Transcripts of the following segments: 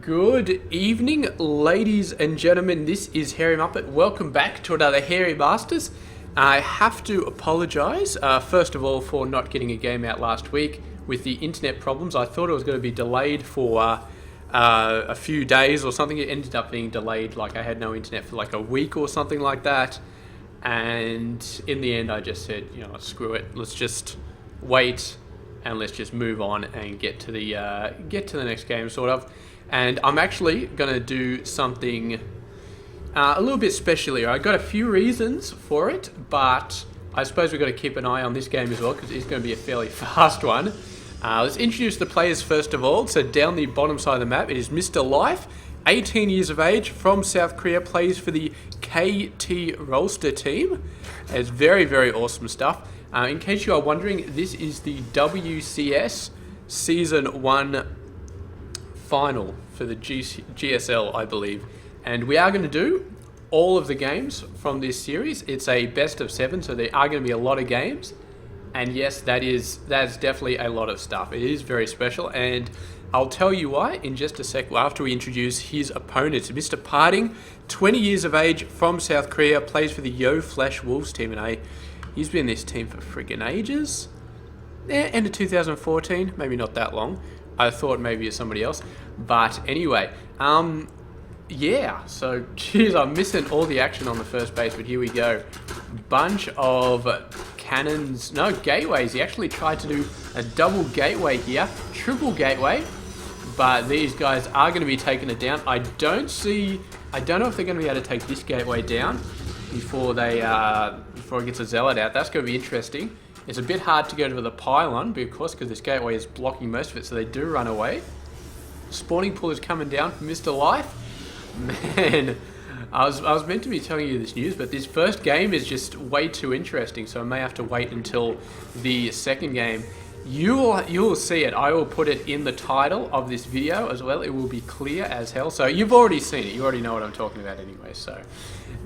Good evening, ladies and gentlemen. This is Hairymuppet. Welcome back to another Hairy Masters. I have to apologise, first of all, for not getting a game out last week with the internet problems. I thought it was going to be delayed for a few days or something. It ended up being delayed, like I had no internet for like a week or something like that. And in the end, I just said, screw it. Let's just wait and let's just move on and get to the next game, sort of. And I'm actually going to do something a little bit special here. I got a few reasons for it, but I suppose we've got to keep an eye on this game as well because it's going to be a fairly fast one. Let's introduce the players first of all. So down the bottom side of the map, it is Mr. Life, 18 years of age, from South Korea, plays for the KT Rolster team. It's very, very awesome stuff. In case you are wondering, this is the WCS Season 1 final for the GSL, I believe. And we are going to do all of the games from this series. It's a best of 7, so there are going to be a lot of games. And yes, that's definitely a lot of stuff. It is very special, and I'll tell you why in just a sec after we introduce his opponent. Mr. PartinG, 20 years of age, from South Korea, plays for the Yo Flash Wolves team, and he's been in this team for freaking ages. End of 2014, maybe not that long. I thought maybe it's somebody else. But anyway, yeah, so geez, I'm missing all the action on the first base, but here we go. Bunch of cannons, no, gateways. He actually tried to do a double gateway here, triple gateway, but these guys are going to be taking it down. I don't know if they're going to be able to take this gateway down before it gets a zealot out. That's going to be interesting. It's a bit hard to go to the pylon, because this gateway is blocking most of it, so they do run away. Spawning pool is coming down from Mr. Life. Man, I was meant to be telling you this news, but this first game is just way too interesting, so I may have to wait until the second game. You will see it. I will put it in the title of this video as well. It will be clear as hell. So you've already seen it. You already know what I'm talking about anyway. So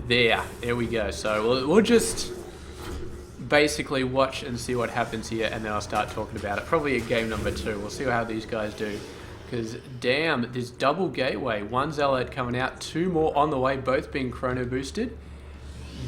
there we go. So we'll just basically watch and see what happens here, and then I'll start talking about it. Probably at game number 2. We'll see how these guys do. Because damn, this double gateway, 1 zealot coming out, 2 more on the way, both being chrono boosted.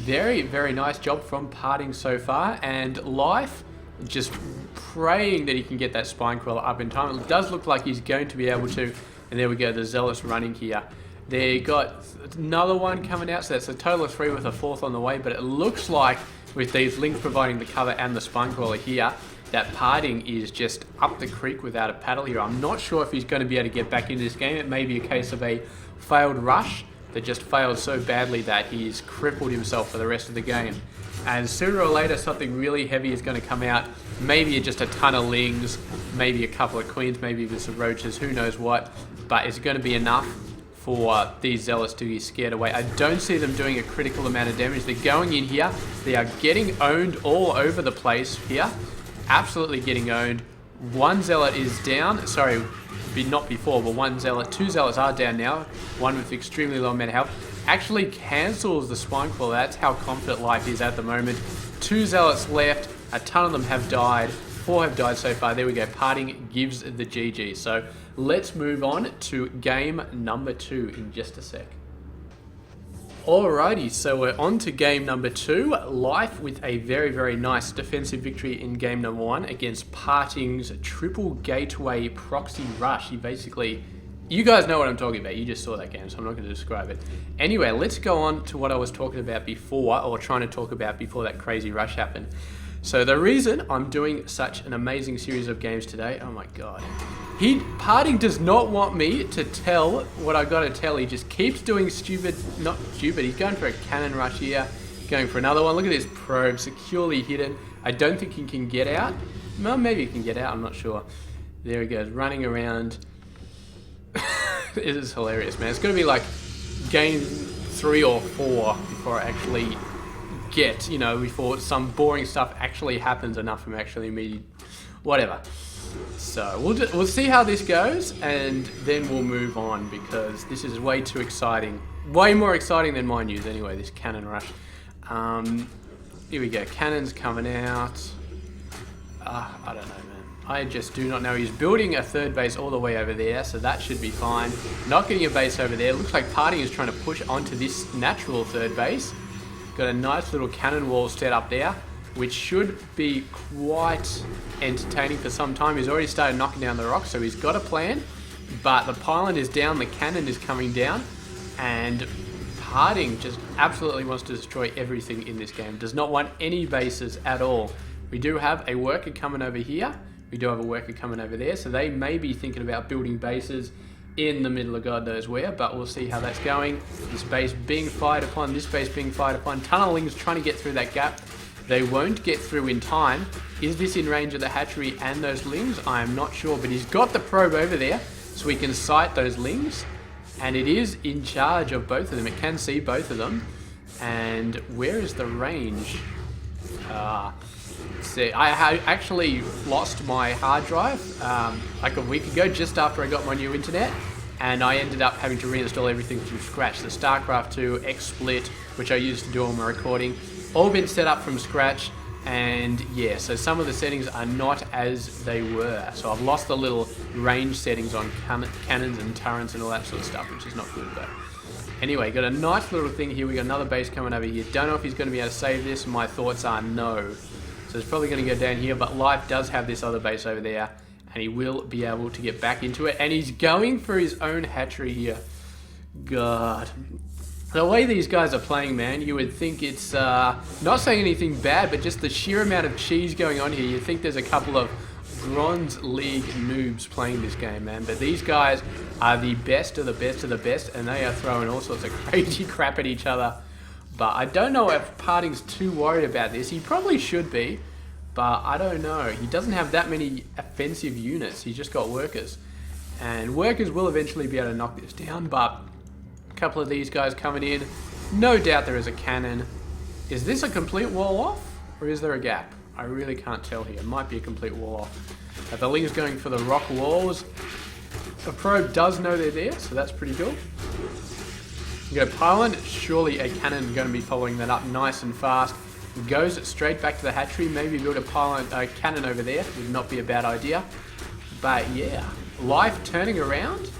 Very, very nice job from PartinG so far, and Life just praying that he can get that spine crawler up in time. It does look like he's going to be able to, and there we go, the zealots running here. They got another one coming out, so that's a total of 3 with a 4th on the way, but it looks like with these links providing the cover and the spine crawler here, that PartinG is just up the creek without a paddle here. I'm not sure if he's going to be able to get back into this game. It may be a case of a failed rush that just failed so badly that he's crippled himself for the rest of the game. And sooner or later, something really heavy is going to come out. Maybe just a ton of lings, maybe a couple of queens, maybe even some roaches, who knows what. But it's going to be enough for these zealots to be scared away. I don't see them doing a critical amount of damage. They're going in here. They are getting owned all over the place here. Absolutely getting owned. 1 zealot is down. Sorry, not before, but 1 zealot. 2 zealots are down now. 1 with extremely low mana health. Actually cancels the spine crawler. That's how confident Life is at the moment. 2 zealots left. A ton of them have died. 4 have died so far. There we go. PartinG gives the GG. So let's move on to game number 2 in just a sec. Alrighty, so we're on to game number 2. Life with a very, very nice defensive victory in game number 1 against PartinG's triple gateway proxy rush. He basically, you guys know what I'm talking about. You just saw that game, so I'm not going to describe it. Anyway, let's go on to what I was talking about before, or trying to talk about before that crazy rush happened. So the reason I'm doing such an amazing series of games today, oh my god. PartinG does not want me to tell what I gotta tell. He just keeps doing not stupid, he's going for a cannon rush here, going for another one. Look at this probe, securely hidden. I don't think he can get out. Well, maybe he can get out, I'm not sure. There he goes, running around. It is hilarious, man. It's gonna be like game 3 or 4 before I actually get, before some boring stuff actually happens enough from actually me, whatever. So we'll see how this goes, and then we'll move on, because this is way too exciting. Way more exciting than my news anyway, this cannon rush. Here we go, cannons coming out. I don't know, man. I just do not know. He's building a third base all the way over there, so that should be fine. Not getting a base over there. Looks like PartinG is trying to push onto this natural third base. Got a nice little cannon wall set up there, which should be quite entertaining for some time. He's already started knocking down the rocks, so he's got a plan. But the pylon is down, the cannon is coming down, and PartinG just absolutely wants to destroy everything in this game. Does not want any bases at all. We do have a worker coming over here. We do have a worker coming over there, so they may be thinking about building bases in the middle of God knows where, but we'll see how that's going. This base being fired upon, this base being fired upon. Tunneling's trying to get through that gap. They won't get through in time. Is this in range of the hatchery and those lings? I am not sure, but he's got the probe over there, so we can sight those lings. And it is in charge of both of them. It can see both of them. And where is the range? See, I actually lost my hard drive like a week ago, just after I got my new internet, and I ended up having to reinstall everything from scratch. The Starcraft 2, XSplit, which I used to do all my recording, all been set up from scratch, and yeah, so some of the settings are not as they were. So I've lost the little range settings on cannons and turrets and all that sort of stuff, which is not good, but anyway, got a nice little thing here. We got another base coming over here. Don't know if he's going to be able to save this. My thoughts are no. So it's probably going to go down here, but Life does have this other base over there, and he will be able to get back into it. And he's going for his own hatchery here. God. The way these guys are playing, man, you would think it's, not saying anything bad, but just the sheer amount of cheese going on here, you'd think there's a couple of Bronze League noobs playing this game, man. But these guys are the best of the best of the best, and they are throwing all sorts of crazy crap at each other. But I don't know if PartinG's too worried about this. He probably should be, but I don't know. He doesn't have that many offensive units. He's just got workers. And workers will eventually be able to knock this down, but a couple of these guys coming in. No doubt there is a cannon. Is this a complete wall off, or is there a gap? I really can't tell here. It might be a complete wall off. The Ling's going for the rock walls. The probe does know they're there, so that's pretty cool. You go pylon, surely a cannon going to be following that up nice and fast. Goes straight back to the hatchery, maybe build a cannon over there, would not be a bad idea. But yeah, Life turning around,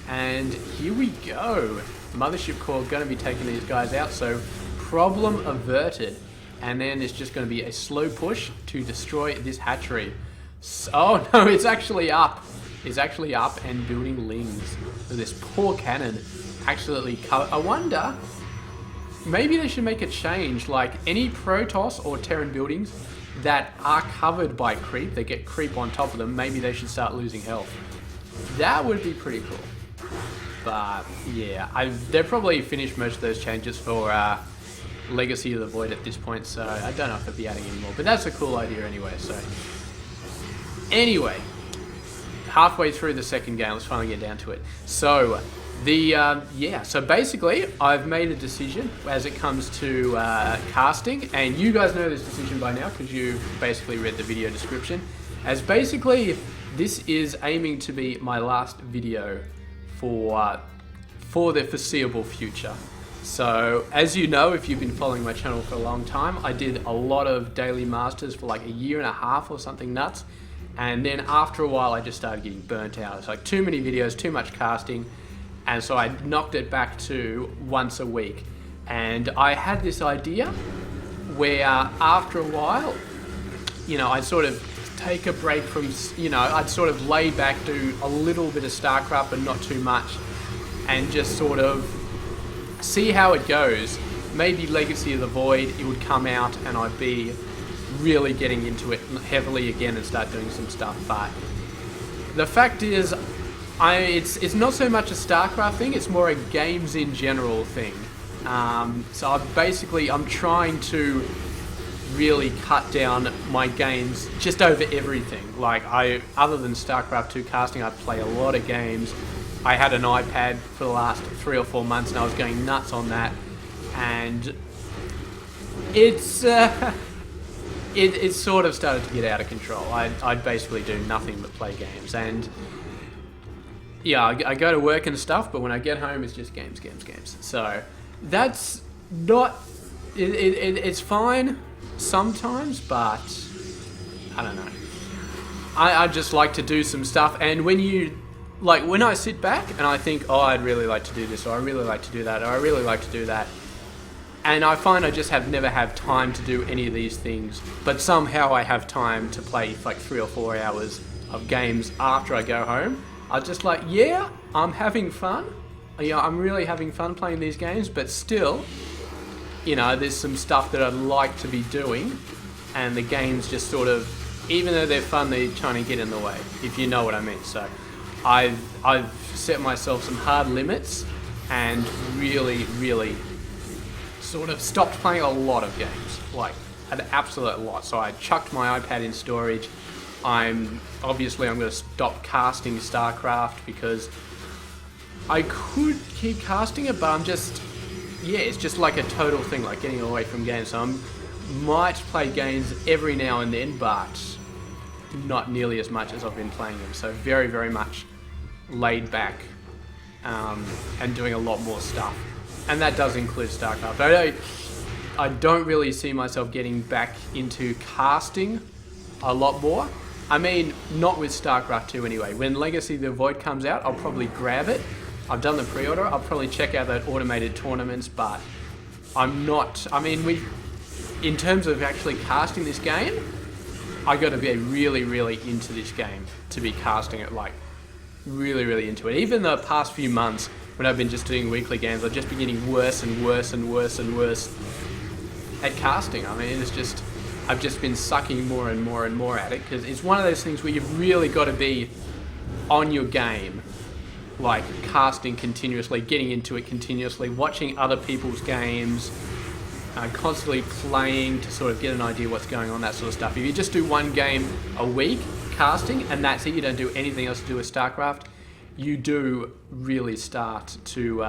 and here we go. Mothership core going to be taking these guys out, so problem averted. And then it's just going to be a slow push to destroy this hatchery. So, oh no, it's actually up. It's actually up and building lings. So this poor cannon actually covered. I wonder, maybe they should make a change, like any Protoss or Terran buildings that are covered by creep, they get creep on top of them, maybe they should start losing health. That would be pretty cool. But yeah, they've probably finished most of those changes for Legacy of the Void at this point, so I don't know if they'll be adding any more, but that's a cool idea anyway. So anyway, halfway through the second game, let's finally get down to it. So so basically I've made a decision as it comes to casting, and you guys know this decision by now because you basically read the video description, as basically this is aiming to be my last video for the foreseeable future. So, as you know, if you've been following my channel for a long time, I did a lot of daily masters for like a year and a half or something nuts. And then after a while, I just started getting burnt out. It's like too many videos, too much casting. And so I knocked it back to once a week. And I had this idea where after a while, you know, I'd sort of take a break from, you know, I'd sort of lay back, do a little bit of StarCraft, but not too much. And just sort of see how it goes. Maybe Legacy of the Void, it would come out and I'd be really getting into it heavily again and start doing some stuff. But the fact is, it's not so much a StarCraft thing, it's more a games in general thing. So I'm trying to really cut down my games just over everything. Like other than StarCraft 2 casting, I play a lot of games. I had an iPad for the last 3 or 4 months and I was going nuts on that, and it's sort of started to get out of control. I'd basically do nothing but play games, and yeah, I go to work and stuff, but when I get home it's just games. So that's not, it's fine sometimes, but I don't know. I just like to do some stuff, and when I sit back and I think, oh, I'd really like to do this, or I really like to do that, or I really like to do that, and I find I just never have time to do any of these things, but somehow I have time to play like 3 or 4 hours of games after I go home. I'm just like, yeah, I'm having fun. I'm really having fun playing these games, but still, there's some stuff that I'd like to be doing, and the games just sort of, even though they're fun, they're trying to get in the way, if you know what I mean. So I've set myself some hard limits and really, really sort of stopped playing a lot of games, like an absolute lot. So I chucked my iPad in storage. I'm going to stop casting Starcraft because I could keep casting it, but it's just like a total thing, like getting away from games. So I might play games every now and then, but not nearly as much as I've been playing them. So very, very much laid back and doing a lot more stuff. And that does include Starcraft. I don't really see myself getting back into casting a lot more. I mean, not with Starcraft 2 anyway. When Legacy of the Void comes out, I'll probably grab it. I've done the pre-order. I'll probably check out that automated tournaments, but I'm not... I mean, in terms of actually casting this game, I got to be really, really into this game to be casting it, like, really, really into it. Even the past few months, when I've been just doing weekly games, I've just been getting worse and worse and worse and worse at casting. I mean, I've just been sucking more and more and more at it, because it's one of those things where you've really got to be on your game, like casting continuously, getting into it continuously, watching other people's games, constantly playing to sort of get an idea what's going on, that sort of stuff. If you just do one game a week casting and that's it, you don't do anything else to do with Starcraft, you do really start to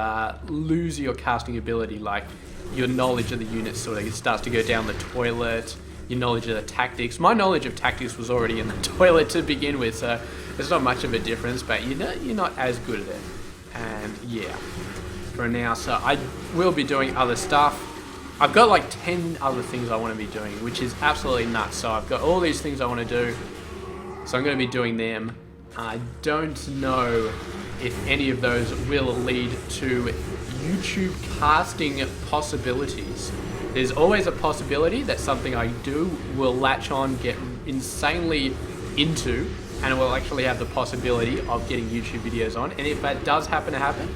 lose your casting ability. Like, your knowledge of the units sort of starts to go down the toilet, your knowledge of the tactics. My knowledge of tactics was already in the toilet to begin with, so there's not much of a difference, but you're not as good at it. And yeah, for now, so I will be doing other stuff. I've got like 10 other things I want to be doing, which is absolutely nuts. So I've got all these things I want to do, so I'm going to be doing them. I don't know if any of those will lead to YouTube casting possibilities. There's always a possibility that something I do will latch on, get insanely into, and it will actually have the possibility of getting YouTube videos on. And if that does happen to happen,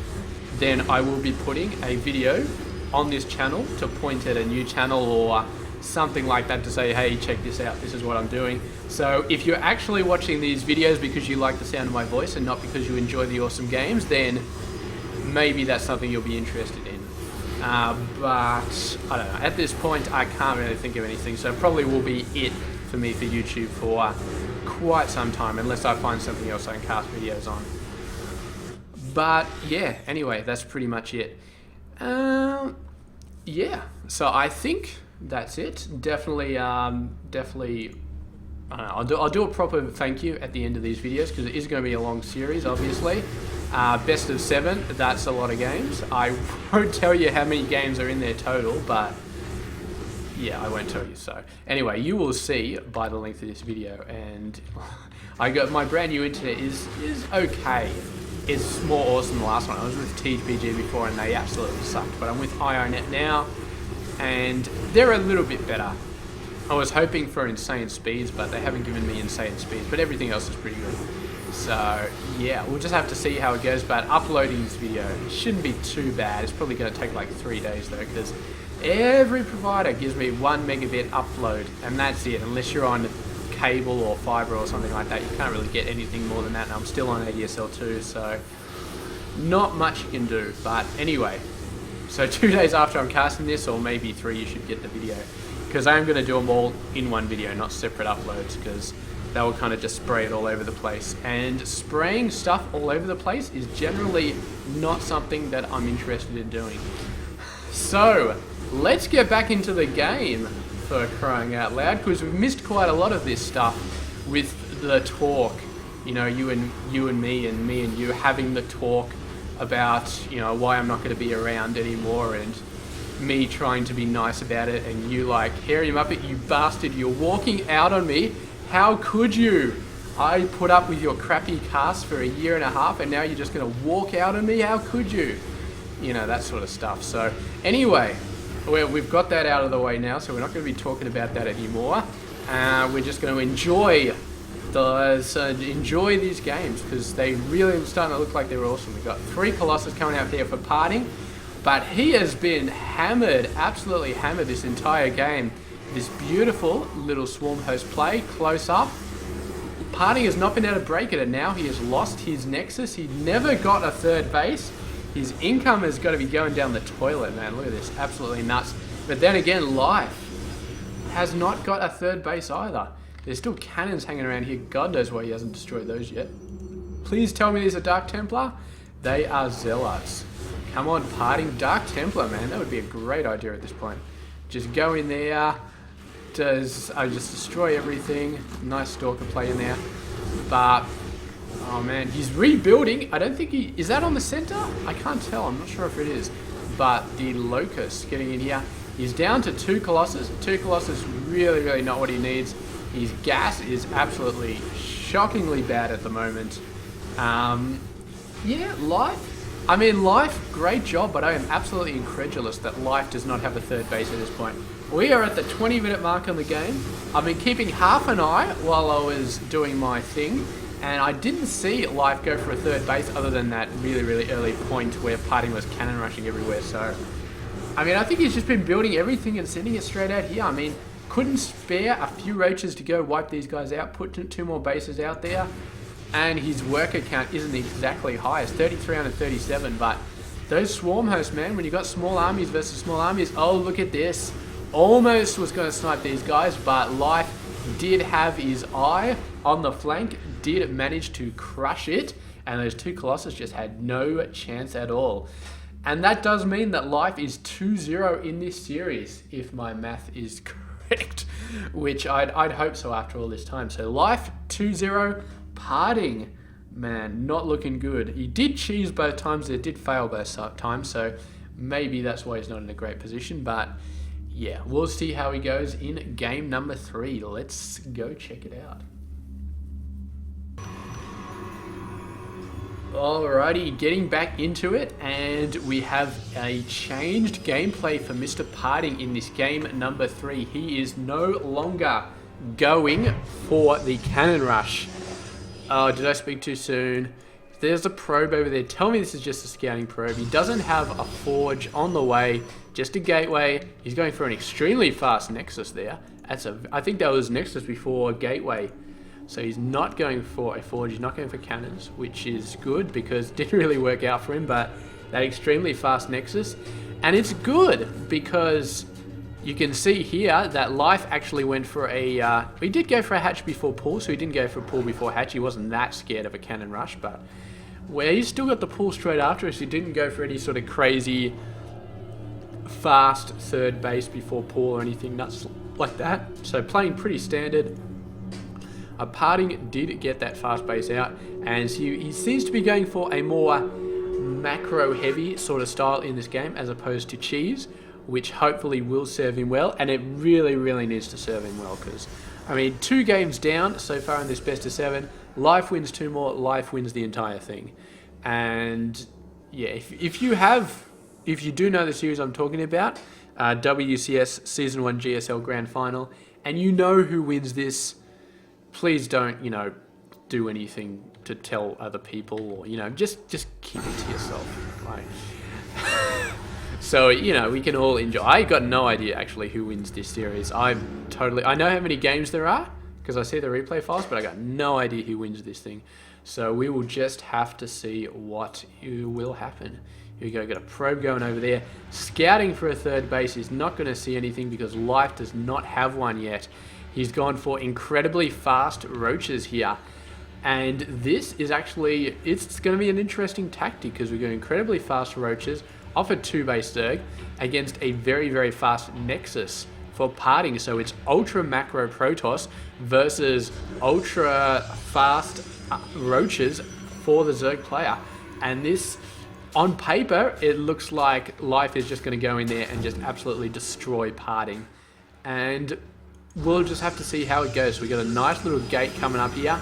then I will be putting a video on this channel to point at a new channel or something like that to say, hey, check this out, this is what I'm doing. So if you're actually watching these videos because you like the sound of my voice and not because you enjoy the awesome games, then maybe that's something you'll be interested in. But I don't know, at this point I can't really think of anything, so it probably will be it for me for YouTube for quite some time, unless I find something else I can cast videos on. But yeah, anyway, that's pretty much it. Yeah, so I think that's it. Definitely, I don't know, I'll do a proper thank you at the end of these videos, because it is going to be a long series, obviously. Best of 7, that's a lot of games. I won't tell you how many games are in there total, but yeah, I won't tell you. So anyway, you will see by the length of this video. And I got my brand new internet is okay. It's more awesome than the last one. I was with TPG before and they absolutely sucked, but I'm with IONet now and they're a little bit better. I was hoping for insane speeds, but they haven't given me insane speeds, but everything else is pretty good. So yeah, we'll just have to see how it goes, but uploading this video shouldn't be too bad. It's probably going to take like 3 days though, because every provider gives me 1 megabit upload, and that's it. Unless you're on cable or fiber or something like that, you can't really get anything more than that, and I'm still on ADSL 2, so not much you can do. But anyway, so 2 days after I'm casting this, or maybe 3, you should get the video, because I am going to do them all in one video, not separate uploads, because that will kind of just spray it all over the place. And spraying stuff all over the place is generally not something that I'm interested in doing. So let's get back into the game, for crying out loud, because we've missed quite a lot of this stuff with the talk. You know, you and me and you having the talk about, you know, why I'm not going to be around anymore, and me trying to be nice about it, and you like, Hairymuppet, you bastard, you're walking out on me. How could you? I put up with your crappy cast for a year and a half, and now you're just going to walk out on me? How could you? You know, that sort of stuff. So anyway, we've got that out of the way now, so we're not going to be talking about that anymore. We're just going to enjoy these games, because they really are starting to look like they're awesome. We've got 3 Colossus coming out here for PartinG, but he has been hammered, absolutely hammered this entire game. This beautiful little swarm host play, close up. PartinG has not been able to break it, and now he has lost his Nexus. He never got a 3rd base. His income has got to be going down the toilet, man. Look at this, absolutely nuts. But then again, Life has not got a 3rd base either. There's still cannons hanging around here. God knows why he hasn't destroyed those yet. Please tell me these are Dark Templar. They are Zealots. Come on, PartinG. Dark Templar, man. That would be a great idea at this point. Just go in there. Just destroy everything. Nice Stalker play in there. But, oh man, he's rebuilding. I don't think he... Is that on the center? I can't tell. I'm not sure if it is. But the Locust getting in here. He's down to 2 Colossus. 2 Colossus really, really not what he needs. His gas is absolutely shockingly bad at the moment. Yeah, Life. I mean, Life, great job, but I am absolutely incredulous that Life does not have a 3rd base at this point. We are at the 20-minute mark on the game. I've been keeping half an eye while I was doing my thing, and I didn't see Life go for a 3rd base other than that really, really early point where PartinG was cannon rushing everywhere. So, I mean, I think he's just been building everything and sending it straight out here. I mean, couldn't spare a few roaches to go wipe these guys out, put 2 more bases out there, and his worker count isn't exactly high. It's 3,337, but those swarm hosts, man, when you got small armies versus small armies, oh, look at this. Almost was going to snipe these guys, but Life did have his eye on the flank, did manage to crush it, and those 2 Colossus just had no chance at all. And that does mean that Life is 2-0 in this series, if my math is correct, which I'd hope so after all this time. So Life 2-0, PartinG, man, not looking good. He did cheese both times, it did fail both times, so maybe that's why he's not in a great position, but yeah, we'll see how he goes in game number 3. Let's go check it out. Alrighty, getting back into it, and we have a changed gameplay for Mr. PartinG in this game number 3. He is no longer going for the cannon rush. Oh, did I speak too soon? There's a probe over there. Tell me this is just a scouting probe. He doesn't have a forge on the way, just a gateway. He's going for an extremely fast Nexus there. I think that was Nexus before gateway. So he's not going for a forge, he's not going for cannons, which is good because it didn't really work out for him, but that extremely fast Nexus. And it's good because you can see here that Life actually went for a... he did go for a hatch before pull, so he didn't go for pull before hatch. He wasn't that scared of a cannon rush, but where he's still got the pull straight after us, he didn't go for any sort of crazy fast 3rd base before pull or anything nuts like that. So playing pretty standard. PartinG did get that fast base out, and he seems to be going for a more macro heavy sort of style in this game as opposed to cheese, which hopefully will serve him well, and it really, really needs to serve him well because, I mean, 2 games down so far in this best of 7, Life wins 2 more, Life wins the entire thing. And yeah, if you do know the series I'm talking about, WCS Season 1 GSL Grand Final, and you know who wins this, please don't, do anything to tell other people, or, just keep it to yourself. Like, so, we can all enjoy. I got no idea, actually, who wins this series. I know how many games there are, because I see the replay files, but I got no idea who wins this thing. So we will just have to see what will happen. Here we go, got a probe going over there. Scouting for a 3rd base. He's not going to see anything because Life does not have one yet. He's gone for incredibly fast roaches here. And this is actually, it's going to be an interesting tactic because we're going incredibly fast roaches off a 2-base Zerg against a very, very fast Nexus for PartinG. So it's ultra macro Protoss versus ultra fast roaches for the Zerg player. And this, on paper, it looks like Life is just going to go in there and just absolutely destroy PartinG. And we'll just have to see how it goes. We got a nice little gate coming up here.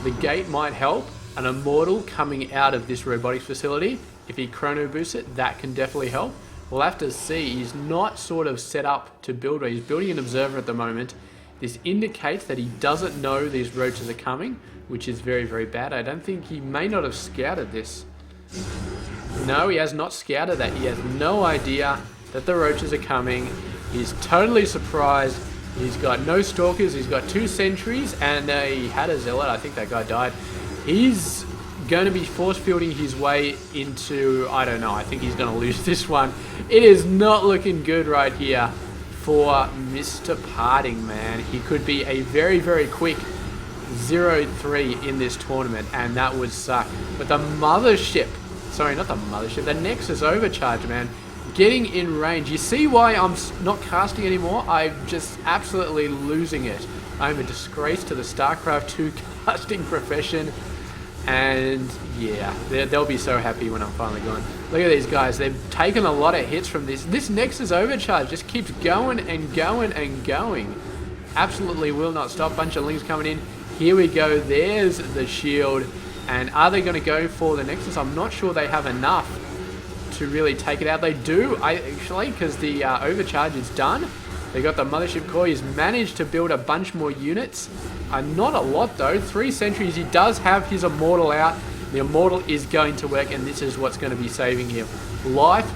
The gate might help. An immortal coming out of this robotics facility, if he chrono boosts it, that can definitely help. We'll have to see. He's not sort of set up to build. He's building an observer at the moment. This indicates that he doesn't know these roaches are coming, which is very, very bad. I don't think he may not have scouted this. No, he has not scouted that. He has no idea that the roaches are coming. He's totally surprised. He's got no stalkers. He's got 2 sentries, and he had a zealot. I think that guy died. He's going to be force fielding his way into, I don't know, I think he's going to lose this one. It is not looking good right here for Mr. PartinG, man. He could be a very, very quick 0-3 in this tournament, and that would suck. But the mothership, sorry, not the mothership, the Nexus overcharge, man, getting in range. You see why I'm not casting anymore? I'm just absolutely losing it. I'm a disgrace to the Starcraft 2 casting profession. And yeah, they'll be so happy when I'm finally gone. Look at these guys. They've taken a lot of hits from this. This Nexus overcharge just keeps going and going and going. Absolutely will not stop. Bunch of lings coming in. Here we go. There's the shield. And are they going to go for the Nexus? I'm not sure they have enough to really take it out. They do, actually, because the overcharge is done. They got the mothership core. He's managed to build a bunch more units. Not a lot though. 3 sentries. He does have his immortal out. The immortal is going to work, and this is what's going to be saving him. Life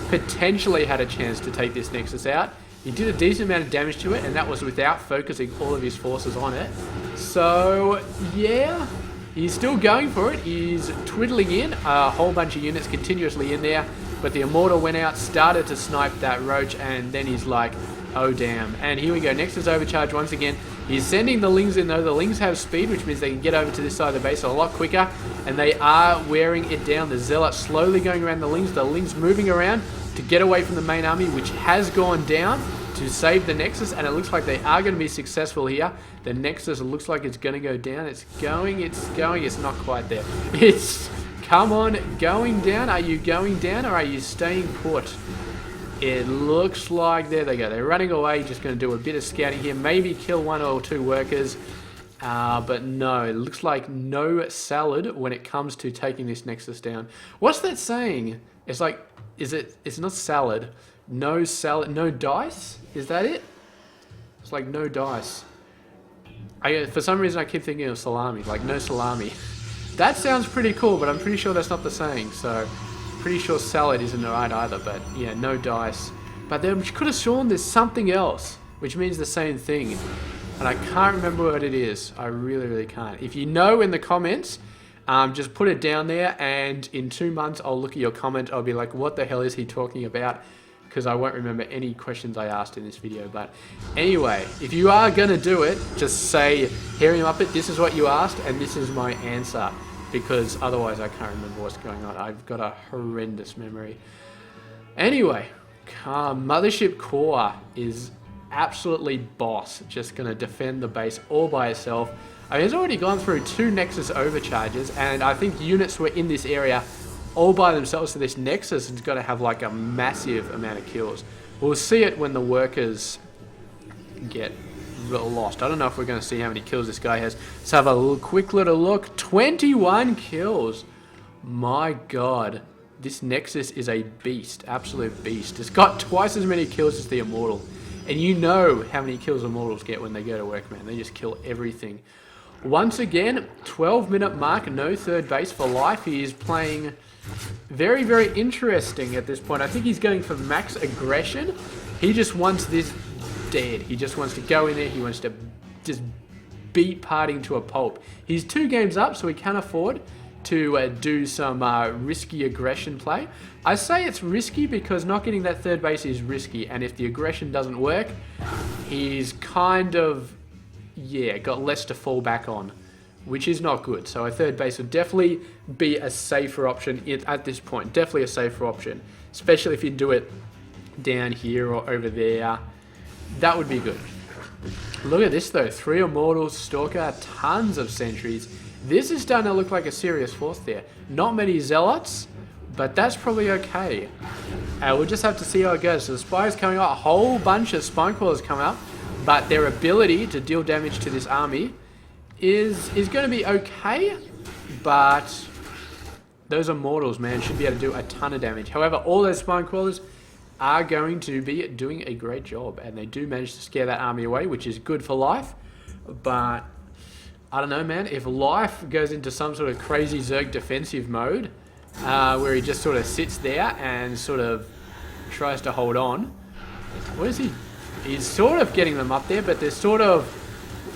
potentially had a chance to take this Nexus out. He did a decent amount of damage to it, and that was without focusing all of his forces on it. So yeah, he's still going for it. He's twiddling in a whole bunch of units continuously in there, but the immortal went out, started to snipe that roach, and then he's like, oh damn. And here we go, Nexus overcharge once again. He's sending the lings in though. The lings have speed, which means they can get over to this side of the base a lot quicker, and they are wearing it down. The zealot slowly going around the lings moving around to get away from the main army, which has gone down to save the Nexus, and it looks like they are going to be successful here. The Nexus looks like it's going to go down. It's going, it's not quite there. It's, come on, going down. Are you going down, or are you staying put? It looks like, there they go, they're running away. Just going to do a bit of scouting here, maybe kill 1 or 2 workers, but no, it looks like no salad when it comes to taking this Nexus down. What's that saying? It's like, it's not salad, no salad, no dice, is that it? It's like no dice. For some reason I keep thinking of salami, like no salami. That sounds pretty cool, but I'm pretty sure that's not the saying, so pretty sure salad isn't right either, but yeah, no dice. But then could have sworn there's something else, which means the same thing. And I can't remember what it is. I really, really can't. If you know in the comments, just put it down there, and in 2 months I'll look at your comment. I'll be like, what the hell is he talking about? Because I won't remember any questions I asked in this video. But anyway, if you are going to do it, just say, Hairymuppet, this is what you asked, and this is my answer. Because otherwise I can't remember what's going on. I've got a horrendous memory. Anyway, Mothership Core is absolutely boss. Just going to defend the base all by itself. I mean, it's already gone through 2 Nexus overcharges, and I think units were in this area all by themselves, so this Nexus has got to have like a massive amount of kills. We'll see it when the workers get lost. I don't know if we're going to see how many kills this guy has. Let's have a quick little look. 21 kills. My god. This Nexus is a beast. Absolute beast. It's got twice as many kills as the Immortal. And you know how many kills Immortals get when they go to work, man. They just kill everything. Once again, 12-minute mark. No third base for life. He is playing very, very interesting at this point. I think he's going for max aggression. He just wants this dead. He just wants to go in there. He wants to just beat PartinG to a pulp. He's 2 games up, so he can afford to do some risky aggression play. I say it's risky because not getting that third base is risky, and if the aggression doesn't work, he's kind of, yeah, got less to fall back on, which is not good. So a third base would definitely be a safer option at this point. Definitely a safer option, especially if you do it down here or over there. That would be good. Look at this though, 3 Immortals, Stalker, tons of sentries. This is starting to look like a serious force there. Not many Zealots, but that's probably okay. We'll just have to see how it goes. So the Spire's coming up, a whole bunch of Spine Crawlers come up, but their ability to deal damage to this army is going to be okay, but those Immortals, man, should be able to do a ton of damage. However, all those Spine Crawlers are going to be doing a great job, and they do manage to scare that army away, which is good for Life. But I don't know, man, if Life goes into some sort of crazy Zerg defensive mode, where he just sort of sits there and sort of tries to hold on, what is he? He's sort of getting them up there, but there's sort of,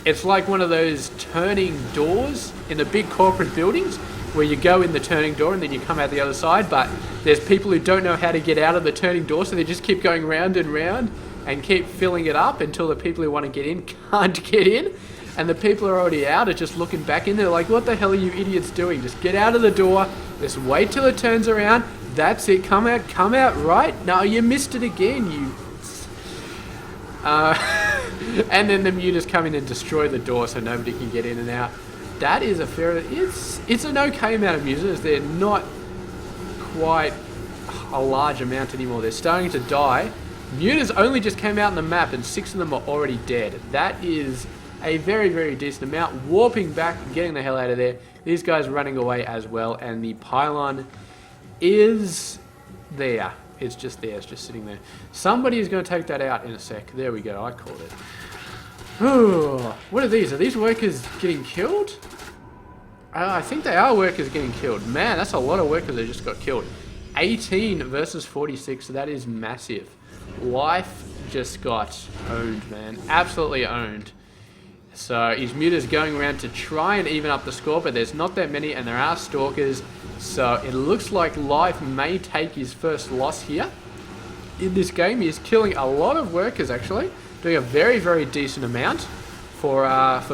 it's like one of those turning doors in the big corporate buildings where you go in the turning door and then you come out the other side, but there's people who don't know how to get out of the turning door, so they just keep going round and round and keep filling it up until the people who want to get in can't get in, and the people who are already out are just looking back in. They're like, what the hell are you idiots doing? Just get out of the door, just wait till it turns around, that's it, come out right. No, you missed it again, you... and then the mutas come in and destroy the door so nobody can get in and out. That is a fair... It's an okay amount of mutas. They're not quite a large amount anymore. They're starting to die. Mutas only just came out on the map and 6 of them are already dead. That is a very, very decent amount. Warping back and getting the hell out of there. These guys running away as well. And the pylon is there. It's just there. It's just sitting there. Somebody is going to take that out in a sec. There we go. I called it. What are these? Are these workers getting killed? I think they are workers getting killed. Man, that's a lot of workers that just got killed. 18 versus 46. That is massive. Life just got owned, man. Absolutely owned. So his mutas going around to try and even up the score, but there's not that many, and there are stalkers. So it looks like Life may take his first loss here in this game. He's killing a lot of workers, actually, doing a very, very decent amount for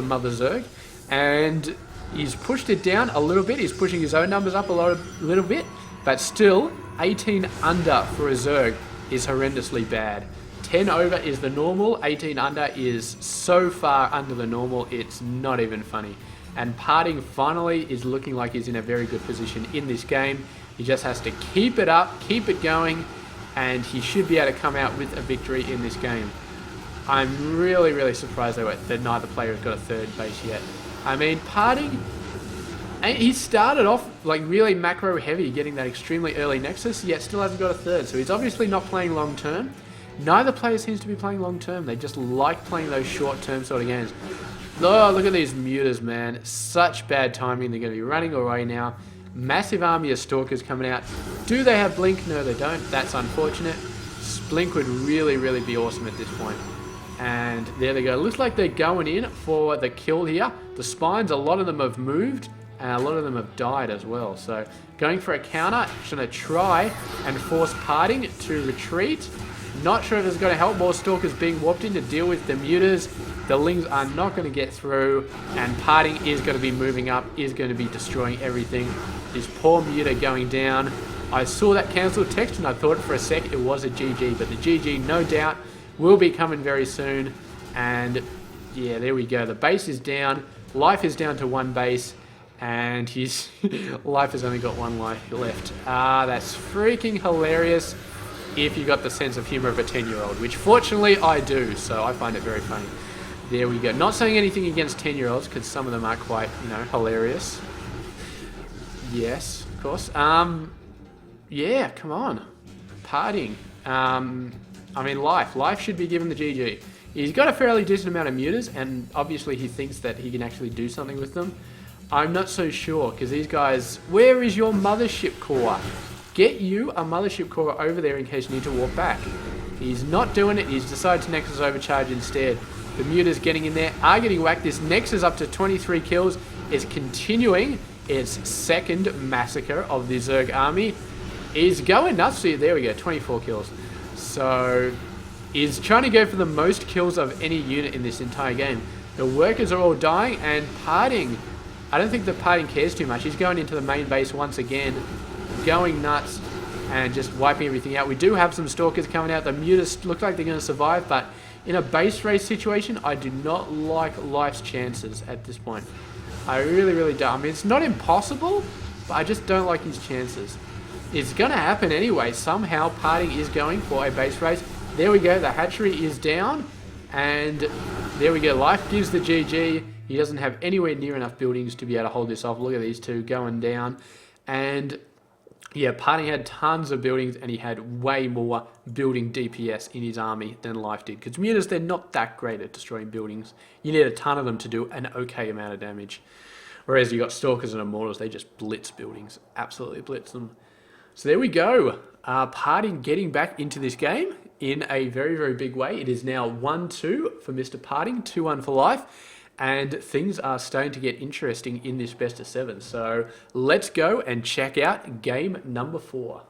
Mother Zerg, and he's pushed it down a little bit. He's pushing his own numbers up a little bit, but still 18 under for a Zerg is horrendously bad. 10 over is the normal, 18 under is so far under the normal, it's not even funny. And PartinG finally is looking like he's in a very good position in this game. He just has to keep it up, keep it going, and he should be able to come out with a victory in this game. I'm really, really surprised that neither player has got a third base yet. I mean, PartinG, he started off like really macro heavy, getting that extremely early Nexus, yet still hasn't got a third, so he's obviously not playing long term. Neither player seems to be playing long term. They just like playing those short term sort of games. Oh, look at these mutas, man. Such bad timing. They're going to be running away now. Massive army of stalkers coming out. Do they have blink? No, they don't. That's unfortunate. Blink would really, really be awesome at this point. And there they go. Looks like they're going in for the kill here. The spines, a lot of them have moved, and a lot of them have died as well. So going for a counter, just going to try and force PartinG to retreat. Not sure if it's going to help. More stalkers being warped in to deal with the mutas. The lings are not going to get through, and PartinG is going to be moving up, is going to be destroying everything. This poor muta going down. I saw that cancelled text and I thought for a sec it was a GG, but the GG no doubt will be coming very soon. And yeah, there we go. The base is down. Life is down to 1 base, and his Life has only got 1 life left. That's freaking hilarious if you got the sense of humor of a 10-year-old, which fortunately I do, so I find it very funny. There we go. Not saying anything against 10-year-olds, because some of them are quite, hilarious. Yes, of course. Yeah, come on. PartinG. I mean, Life should be given the GG. He's got a fairly decent amount of mutas, and obviously he thinks that he can actually do something with them. I'm not so sure, because these guys... Where is your mothership core? Get you a mothership core over there in case you need to warp back. He's not doing it. He's decided to Nexus overcharge instead. The mutas getting in there are getting whacked. This Nexus up to 23 kills is continuing its second massacre of the Zerg army. He's going nuts. See, there we go, 24 kills. So he's trying to go for the most kills of any unit in this entire game. The workers are all dying, and PartinG, I don't think that PartinG cares too much. He's going into the main base once again, going nuts and just wiping everything out. We do have some stalkers coming out. The mutas look like they're going to survive, but in a base race situation, I do not like Life's chances at this point. I really, really don't. I mean, it's not impossible, but I just don't like his chances. It's going to happen anyway. Somehow PartinG is going for a base race. There we go. The hatchery is down, and there we go. Life gives the GG. He doesn't have anywhere near enough buildings to be able to hold this off. Look at these two going down. And yeah, PartinG had tons of buildings, and he had way more building DPS in his army than Life did. Because mutas, they're not that great at destroying buildings. You need a ton of them to do an okay amount of damage. Whereas you got Stalkers and Immortals, they just blitz buildings. Absolutely blitz them. So there we go. PartinG getting back into this game in a very, very big way. It is now 1-2 for Mr. PartinG, 2-1 for Life. And things are starting to get interesting in this best of 7. So let's go and check out game number 4.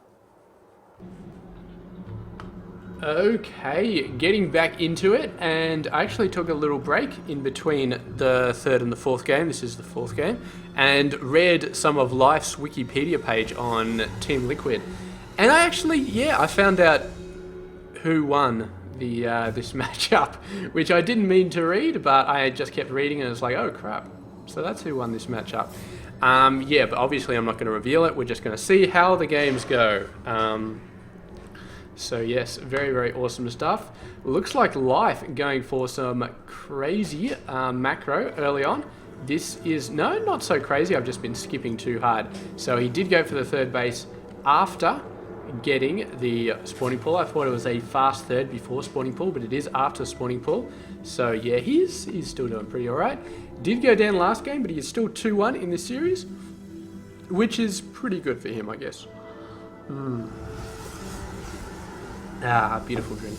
Okay, getting back into it, and I actually took a little break in between the 3rd and the 4th game. This is the 4th game, and read some of Life's Wikipedia page on Team Liquid. And I actually, yeah, I found out who won the this matchup, which I didn't mean to read, but I just kept reading and it's like, oh crap. So that's who won this matchup. Yeah, but obviously I'm not going to reveal it. We're just going to see how the games go. So yes, very, very awesome stuff. Looks like Life going for some crazy macro early on. This is, no, not so crazy. I've just been skipping too hard. So he did go for the 3rd base after getting the spawning pool. I thought it was a fast 3rd before spawning pool, but it is after spawning pool. So yeah, he's still doing pretty alright. Did go down last game, but he is still 2-1 in this series, which is pretty good for him, I guess. Beautiful drink.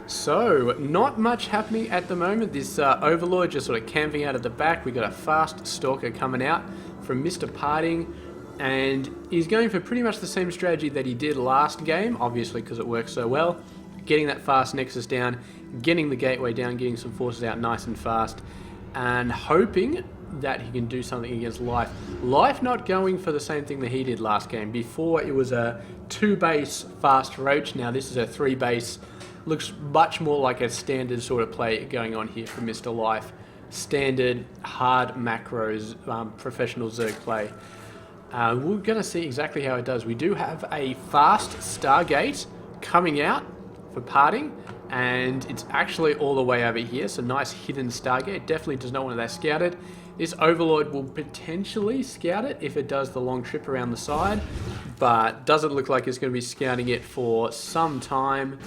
So, not much happening at the moment. This Overlord just sort of camping out at the back. We got a fast Stalker coming out from Mr. PartinG, and he's going for pretty much the same strategy that he did last game, obviously because it works so well. Getting that fast Nexus down, getting the gateway down, getting some forces out nice and fast, and hoping that he can do something against Life. Life not going for the same thing that he did last game. Before it was a 2-base fast roach, now this is a 3-base. Looks much more like a standard sort of play going on here from Mr. Life. Standard, hard macros, professional Zerg play. We're going to see exactly how it does. We do have a fast Stargate coming out for PartinG, and it's actually all the way over here, so nice hidden Stargate. Definitely does not want that scouted. This Overlord will potentially scout it if it does the long trip around the side, but doesn't look like it's going to be scouting it for some time.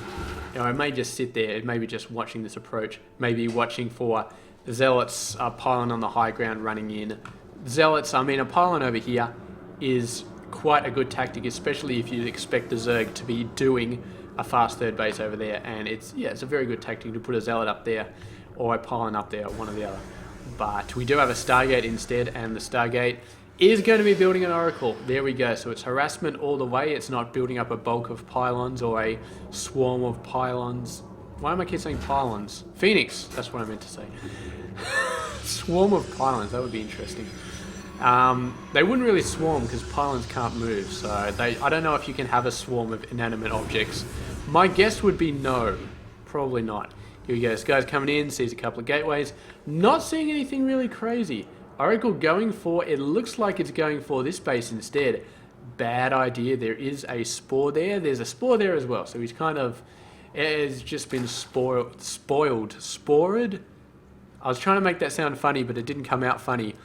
You know, it may just sit there. It may be just watching this approach. Maybe watching for Zealots piling on the high ground running in. Zealots, I mean, a pylon over here is quite a good tactic, especially if you expect the Zerg to be doing a fast 3rd base over there, and it's a very good tactic to put a Zealot up there or a pylon up there, one or the other. But we do have a Stargate instead, and the Stargate is going to be building an Oracle. There we go. So it's harassment all the way. It's not building up a bulk of pylons or a swarm of pylons. Why am I keep saying pylons? Phoenix, that's what I meant to say. Swarm of pylons, that would be interesting. They wouldn't really swarm because pylons can't move, so I don't know if you can have a swarm of inanimate objects. My guess would be no, probably not. Here we go, this guy's coming in, sees a couple of gateways, not seeing anything really crazy. Oracle going for, it looks like it's going for this base instead. Bad idea, there is a spore there, there's a spore there as well, so he's kind of, it's just been spored. I was trying to make that sound funny, but it didn't come out funny.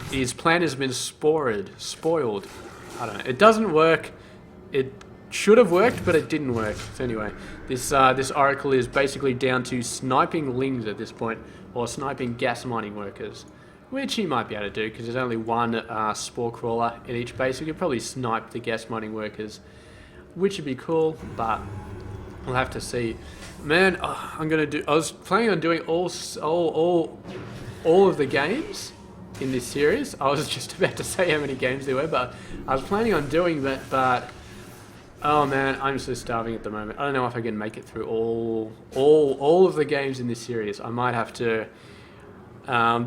His plan has been spoiled. I don't know. It doesn't work. It should have worked, but it didn't work. So anyway, this Oracle is basically down to sniping lings at this point, or sniping gas mining workers, which he might be able to do because there's only one spore crawler in each base. We could probably snipe the gas mining workers, which would be cool, but we'll have to see. Man, I was planning on doing all of the games in this series. I was just about to say how many games there were, but I was planning on doing that, but oh man, I'm so starving at the moment. I don't know if I can make it through all of the games in this series. I might have to, I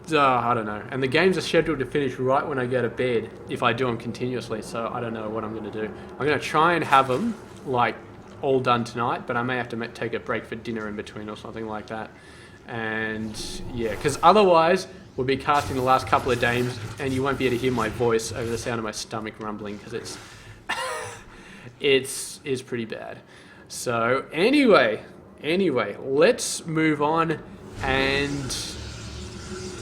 don't know. And the games are scheduled to finish right when I go to bed if I do them continuously, so I don't know what I'm going to do. I'm going to try and have them, like, all done tonight, but I may have to take a break for dinner in between or something like that. And yeah, because otherwise we'll be casting the last couple of games and you won't be able to hear my voice over the sound of my stomach rumbling because it's pretty bad. So anyway, let's move on And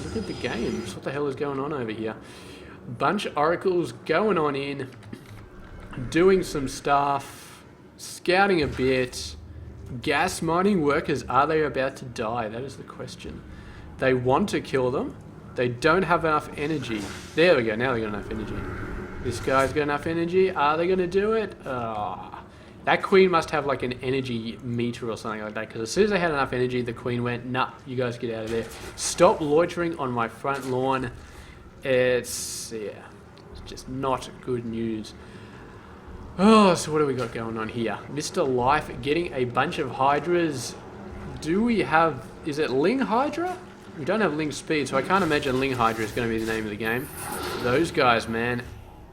look at the games. What the hell is going on over here? Bunch of oracles going on in, doing some stuff, scouting a bit. Gas mining workers, are they about to die? That is the question. They want to kill them. They don't have enough energy. There we go, now they got enough energy. This guy's got enough energy. Are they going to do it? That queen must have like an energy meter or something like that, because as soon as they had enough energy, the queen went, nah, you guys get out of there. Stop loitering on my front lawn. It's just not good news. Oh, so what do we got going on here? Mr. Life getting a bunch of hydras. Do we have, is it Ling Hydra? We don't have Ling Speed, so I can't imagine Ling Hydra is going to be the name of the game. Those guys, man.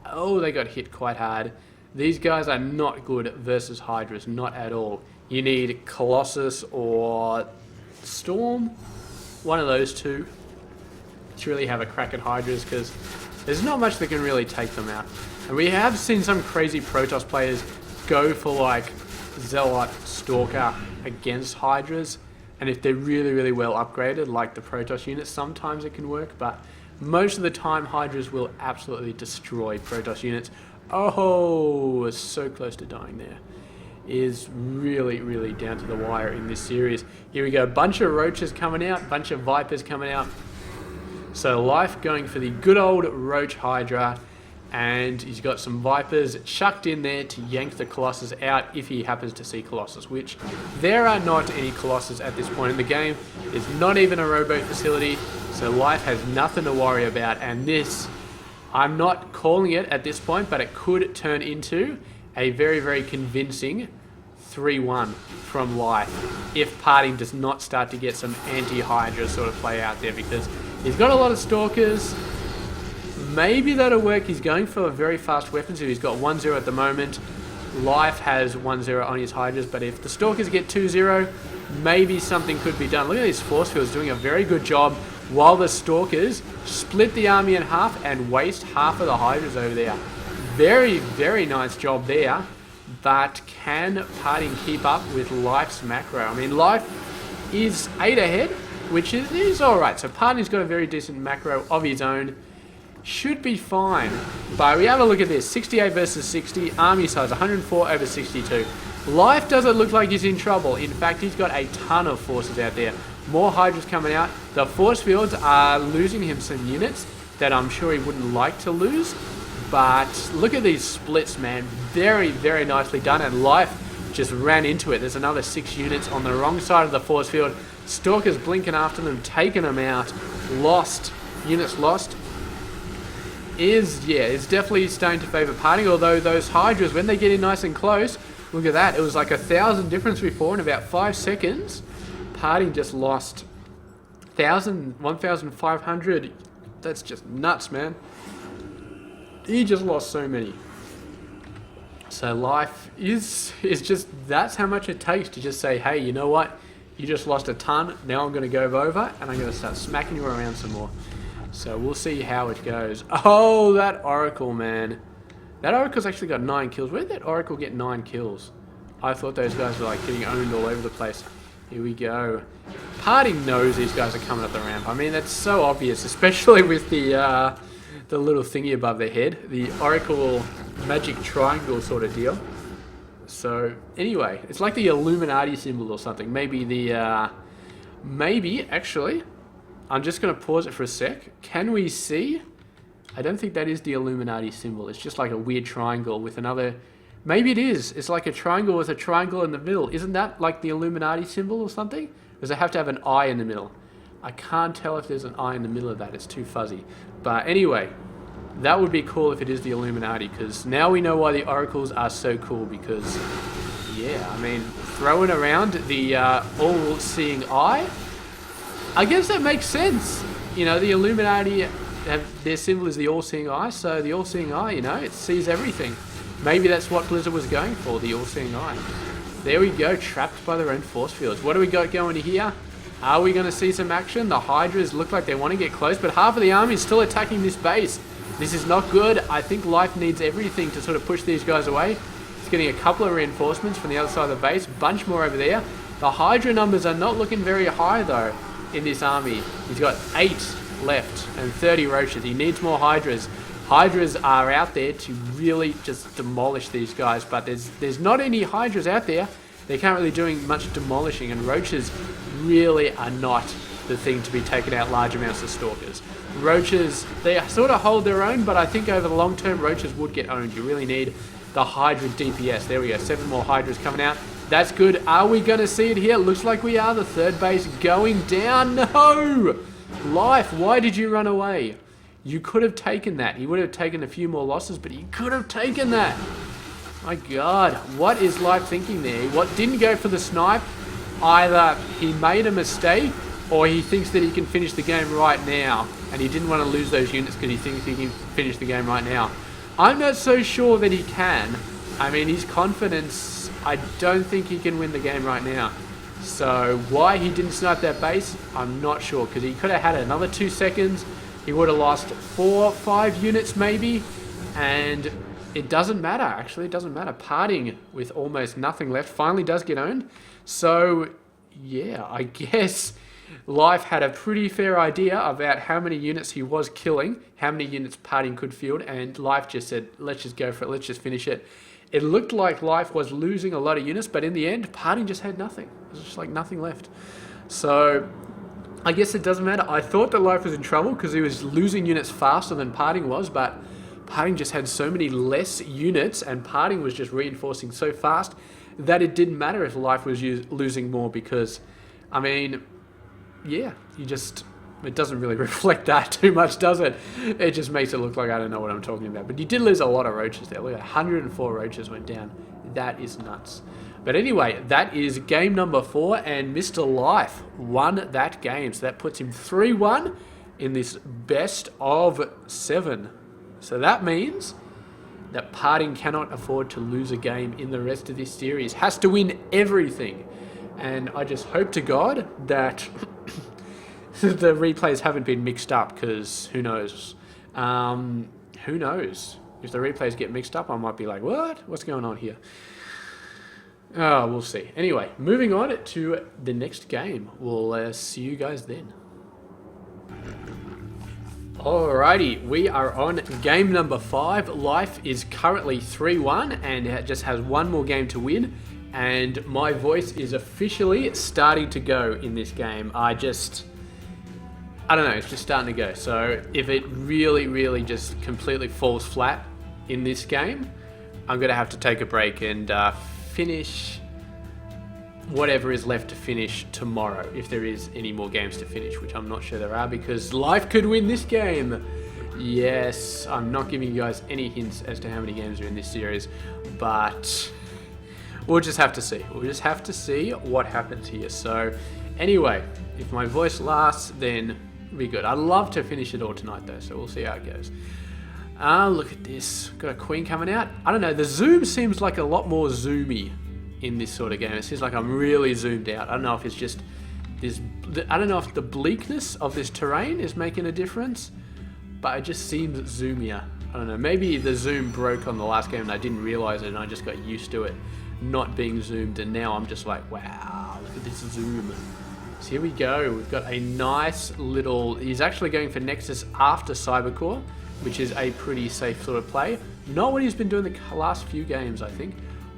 Oh, they got hit quite hard. These guys are not good versus hydras, not at all. You need Colossus or Storm. One of those two to really have a crack at hydras, because there's not much that can really take them out. And we have seen some crazy Protoss players go for like Zealot, Stalker against hydras. And if they're really, really well upgraded, like the Protoss units, sometimes it can work. But most of the time, hydras will absolutely destroy Protoss units. Oh, so close to dying there. Is really, really down to the wire in this series. Here we go. Bunch of roaches coming out. Bunch of vipers coming out. So Life going for the good old roach hydra. And he's got some vipers chucked in there to yank the Colossus out if he happens to see Colossus, which there are not any Colossus at this point in the game. There's not even a robo facility, so Life has nothing to worry about. And this, I'm not calling it at this point, but it could turn into a very, very convincing 3-1 from Life if PartinG does not start to get some anti-Hydra sort of play out there, because he's got a lot of Stalkers. Maybe that'll work. He's going for a very fast weapon, so he's got 1-0 at the moment. Life has 1-0 on his Hydras, but if the Stalkers get 2-0, maybe something could be done. Look at these force fields doing a very good job, while the Stalkers split the army in half and waste half of the Hydras over there. Very, very nice job there, but can PartinG keep up with Life's macro? I mean, Life is 8 ahead, which is alright. So PartinG's got a very decent macro of his own. Should be fine. But we have a look at this. 68 versus 60. Army size 104 over 62. Life doesn't look like he's in trouble. In fact, he's got a ton of forces out there. More Hydras coming out. The force fields are losing him some units that I'm sure he wouldn't like to lose. But look at these splits, man. Very, very nicely done. And Life just ran into it. There's another 6 units on the wrong side of the force field. Stalkers blinking after them, taking them out. Lost. Units lost. It's definitely starting to favour PartinG, although those Hydras, when they get in nice and close, look at that, it was like 1,000 difference before in about 5 seconds. PartinG just lost 1,500. That's just nuts, man. He just lost so many. So Life is just, that's how much it takes to just say, hey, you know what? You just lost a ton, now I'm going to go over and I'm going to start smacking you around some more. So we'll see how it goes. Oh, that Oracle, man. That Oracle's actually got 9 kills. Where did that Oracle get 9 kills? I thought those guys were like getting owned all over the place. Here we go. PartinG knows these guys are coming up the ramp. I mean, that's so obvious, especially with the little thingy above their head. The Oracle magic triangle sort of deal. So, anyway, it's like the Illuminati symbol or something. Maybe the, maybe, actually... I'm just going to pause it for a sec. Can we see? I don't think that is the Illuminati symbol. It's just like a weird triangle with another... Maybe it is. It's like a triangle with a triangle in the middle. Isn't that like the Illuminati symbol or something? Does it have to have an eye in the middle? I can't tell if there's an eye in the middle of that. It's too fuzzy. But anyway, that would be cool if it is the Illuminati, because now we know why the Oracles are so cool, because, yeah, I mean, throwing around the all-seeing eye... I guess that makes sense. You know, the Illuminati, their symbol is the all-seeing eye, so the all-seeing eye, you know, it sees everything. Maybe that's what Blizzard was going for, the all-seeing eye. There we go, trapped by their own force fields. What do we got going here? Are we going to see some action? The Hydras look like they want to get close, but half of the army is still attacking this base. This is not good. I think Life needs everything to sort of push these guys away. It's getting a couple of reinforcements from the other side of the base, bunch more over there. The Hydra numbers are not looking very high, though. in this army. He's got 8 left and 30 roaches. He needs more hydras. Hydras are out there to really just demolish these guys, but there's not any hydras out there. They can't really doing much demolishing, and roaches really are not the thing to be taking out large amounts of stalkers. Roaches, they sort of hold their own, but I think over the long term, roaches would get owned. You really need the Hydra DPS. There we go, 7 more Hydras coming out. That's good. Are we going to see it here? Looks like we are. The third base going down. No! Life, why did you run away? You could have taken that. He would have taken a few more losses, but he could have taken that. My God, what is Life thinking there? What didn't go for the snipe? Either he made a mistake, or he thinks that he can finish the game right now, and he didn't want to lose those units because he thinks he can finish the game right now. I'm not so sure that he can. I mean, his confidence, I don't think he can win the game right now. So why he didn't snipe that base, I'm not sure, because he could have had another 2 seconds. He would have lost 4 or 5 units maybe, and it doesn't matter. Actually, it doesn't matter. PartinG with almost nothing left finally does get owned. So yeah, I guess Life had a pretty fair idea about how many units he was killing, how many units PartinG could field, and Life just said, let's just go for it, let's just finish it. It looked like Life was losing a lot of units, but in the end, PartinG just had nothing. It was just like nothing left. So I guess it doesn't matter. I thought that Life was in trouble because he was losing units faster than PartinG was, but PartinG just had so many less units, and PartinG was just reinforcing so fast that it didn't matter if Life was losing more, because, I mean, yeah, it doesn't really reflect that too much, does it? It just makes it look like I don't know what I'm talking about. But you did lose a lot of roaches there. Look at 104 roaches went down. That is nuts. But anyway, that is game number 4, and Mr. Life won that game. So that puts him 3-1 in this best of 7. So that means that PartinG cannot afford to lose a game in the rest of this series. Has to win everything. And I just hope to God that the replays haven't been mixed up, because who knows? Who knows? If the replays get mixed up, I might be like, what? What's going on here? Oh, we'll see. Anyway, moving on to the next game. We'll see you guys then. Alrighty, we are on game number 5. Life is currently 3-1 and it just has one more game to win. And my voice is officially starting to go in this game. I don't know, it's just starting to go. So if it really just completely falls flat in this game, I'm going to have to take a break and finish whatever is left to finish tomorrow, if there is any more games to finish, which I'm not sure there are, because Life could win this game. Yes, I'm not giving you guys any hints as to how many games are in this series, but we'll just have to see. We'll just have to see what happens here. So anyway, if my voice lasts, then it'll be good. I'd love to finish it all tonight though, so we'll see how it goes. Look at this. Got a queen coming out. I don't know, the zoom seems like a lot more zoomy in this sort of game. It seems like I'm really zoomed out. I don't know if it's just this, I don't know if the bleakness of this terrain is making a difference, but it just seems zoomier. I don't know, maybe the zoom broke on the last game and I didn't realize it and I just got used to it not being zoomed, and now I'm just like, wow, look at this zoom. So here we go. We've got a nice little, he's actually going for Nexus after Cybercore, which is a pretty safe sort of play. Not what he's been doing the last few games, I think.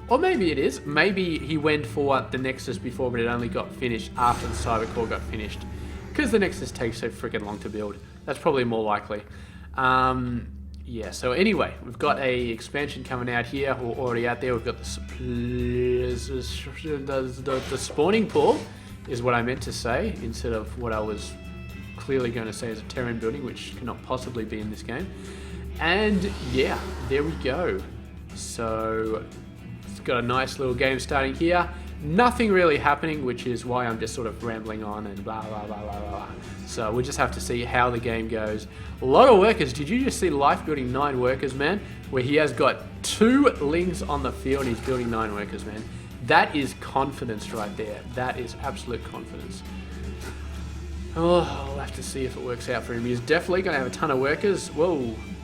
Or maybe it is. Maybe he went for the Nexus before, but it only got finished after the Cybercore got finished, because the Nexus takes so freaking long to build. That's probably more likely. Yeah, so anyway, we've got a expansion coming out here, or already out there. We've got the spawning pool, is what I meant to say, instead of what I was clearly going to say as a Terran building, which cannot possibly be in this game. And yeah, there we go. So it's got a nice little game starting here. Nothing really happening, which is why I'm just sort of rambling on and blah, blah, blah, blah, blah. So we'll just have to see how the game goes. A lot of workers. Did you just see Life building 9 workers, man? Where he has got 2 lings on the field and he's building 9 workers, man. That is confidence right there. That is absolute confidence. Oh, I'll have to see if it works out for him. He's definitely going to have a ton of workers. Whoa,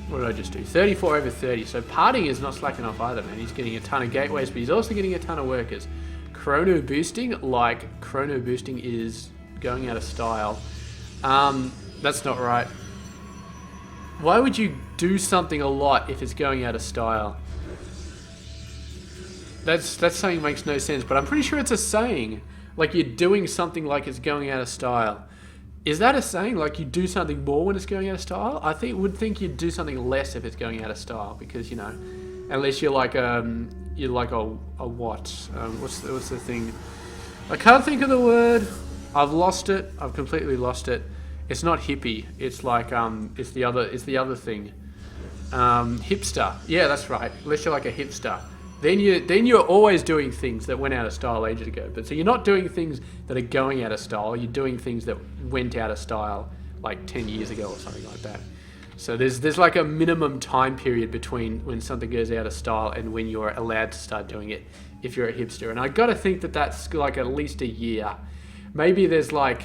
what did I just do? 34 over 30. So PartinG is not slacking off either, man. He's getting a ton of gateways, but he's also getting a ton of workers. Chrono boosting, like chrono boosting is going out of style. That's not right. Why would you do something a lot if it's going out of style? That's something that makes no sense, but I'm pretty sure it's a saying. Like, you're doing something like it's going out of style. Is that a saying? Like, you do something more when it's going out of style? I would think you'd do something less if it's going out of style, because, you know, unless you're like a what? What's the thing? I can't think of the word. I've lost it. I've completely lost it. It's not hippie. It's like it's the other thing. Hipster. Yeah, that's right. Unless you're like a hipster. Then you're always doing things that went out of style ages ago. But so you're not doing things that are going out of style. You're doing things that went out of style like 10 years ago or something like that. So there's like a minimum time period between when something goes out of style and when you're allowed to start doing it if you're a hipster. And I got to think that that's like at least a year. Maybe there's like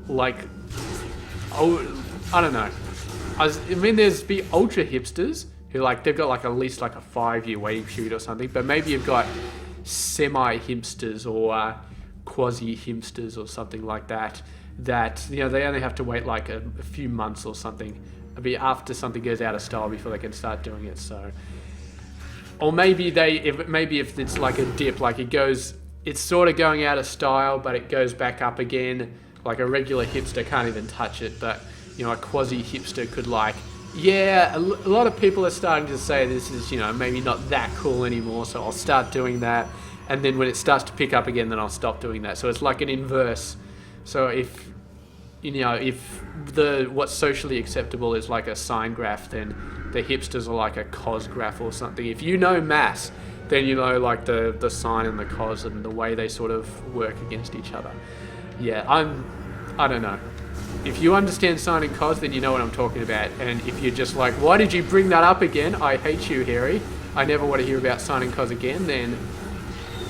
oh, I don't know. I mean, there's be ultra hipsters who like they've got like at least like a 5-year waiting period or something, but maybe you've got semi-hipsters or quasi-hipsters or something like that, you know, they only have to wait like a few months or something after something goes out of style before they can start doing it. So, or maybe if it's like a dip, like it's sort of going out of style, but it goes back up again. Like a regular hipster can't even touch it, but you know, a quasi-hipster could like, yeah, a lot of people are starting to say this is, you know, maybe not that cool anymore, so I'll start doing that. And then when it starts to pick up again, then I'll stop doing that. So it's like an inverse. So if, you know, if what's socially acceptable is like a sine graph, then the hipsters are like a cos graph or something. If you know maths, then you know like the sine and the cos and the way they sort of work against each other. Yeah, I don't know. If you understand sine and cos, then you know what I'm talking about. And if you're just like, why did you bring that up again? I hate you, Harry. I never want to hear about sine and cos again. Then,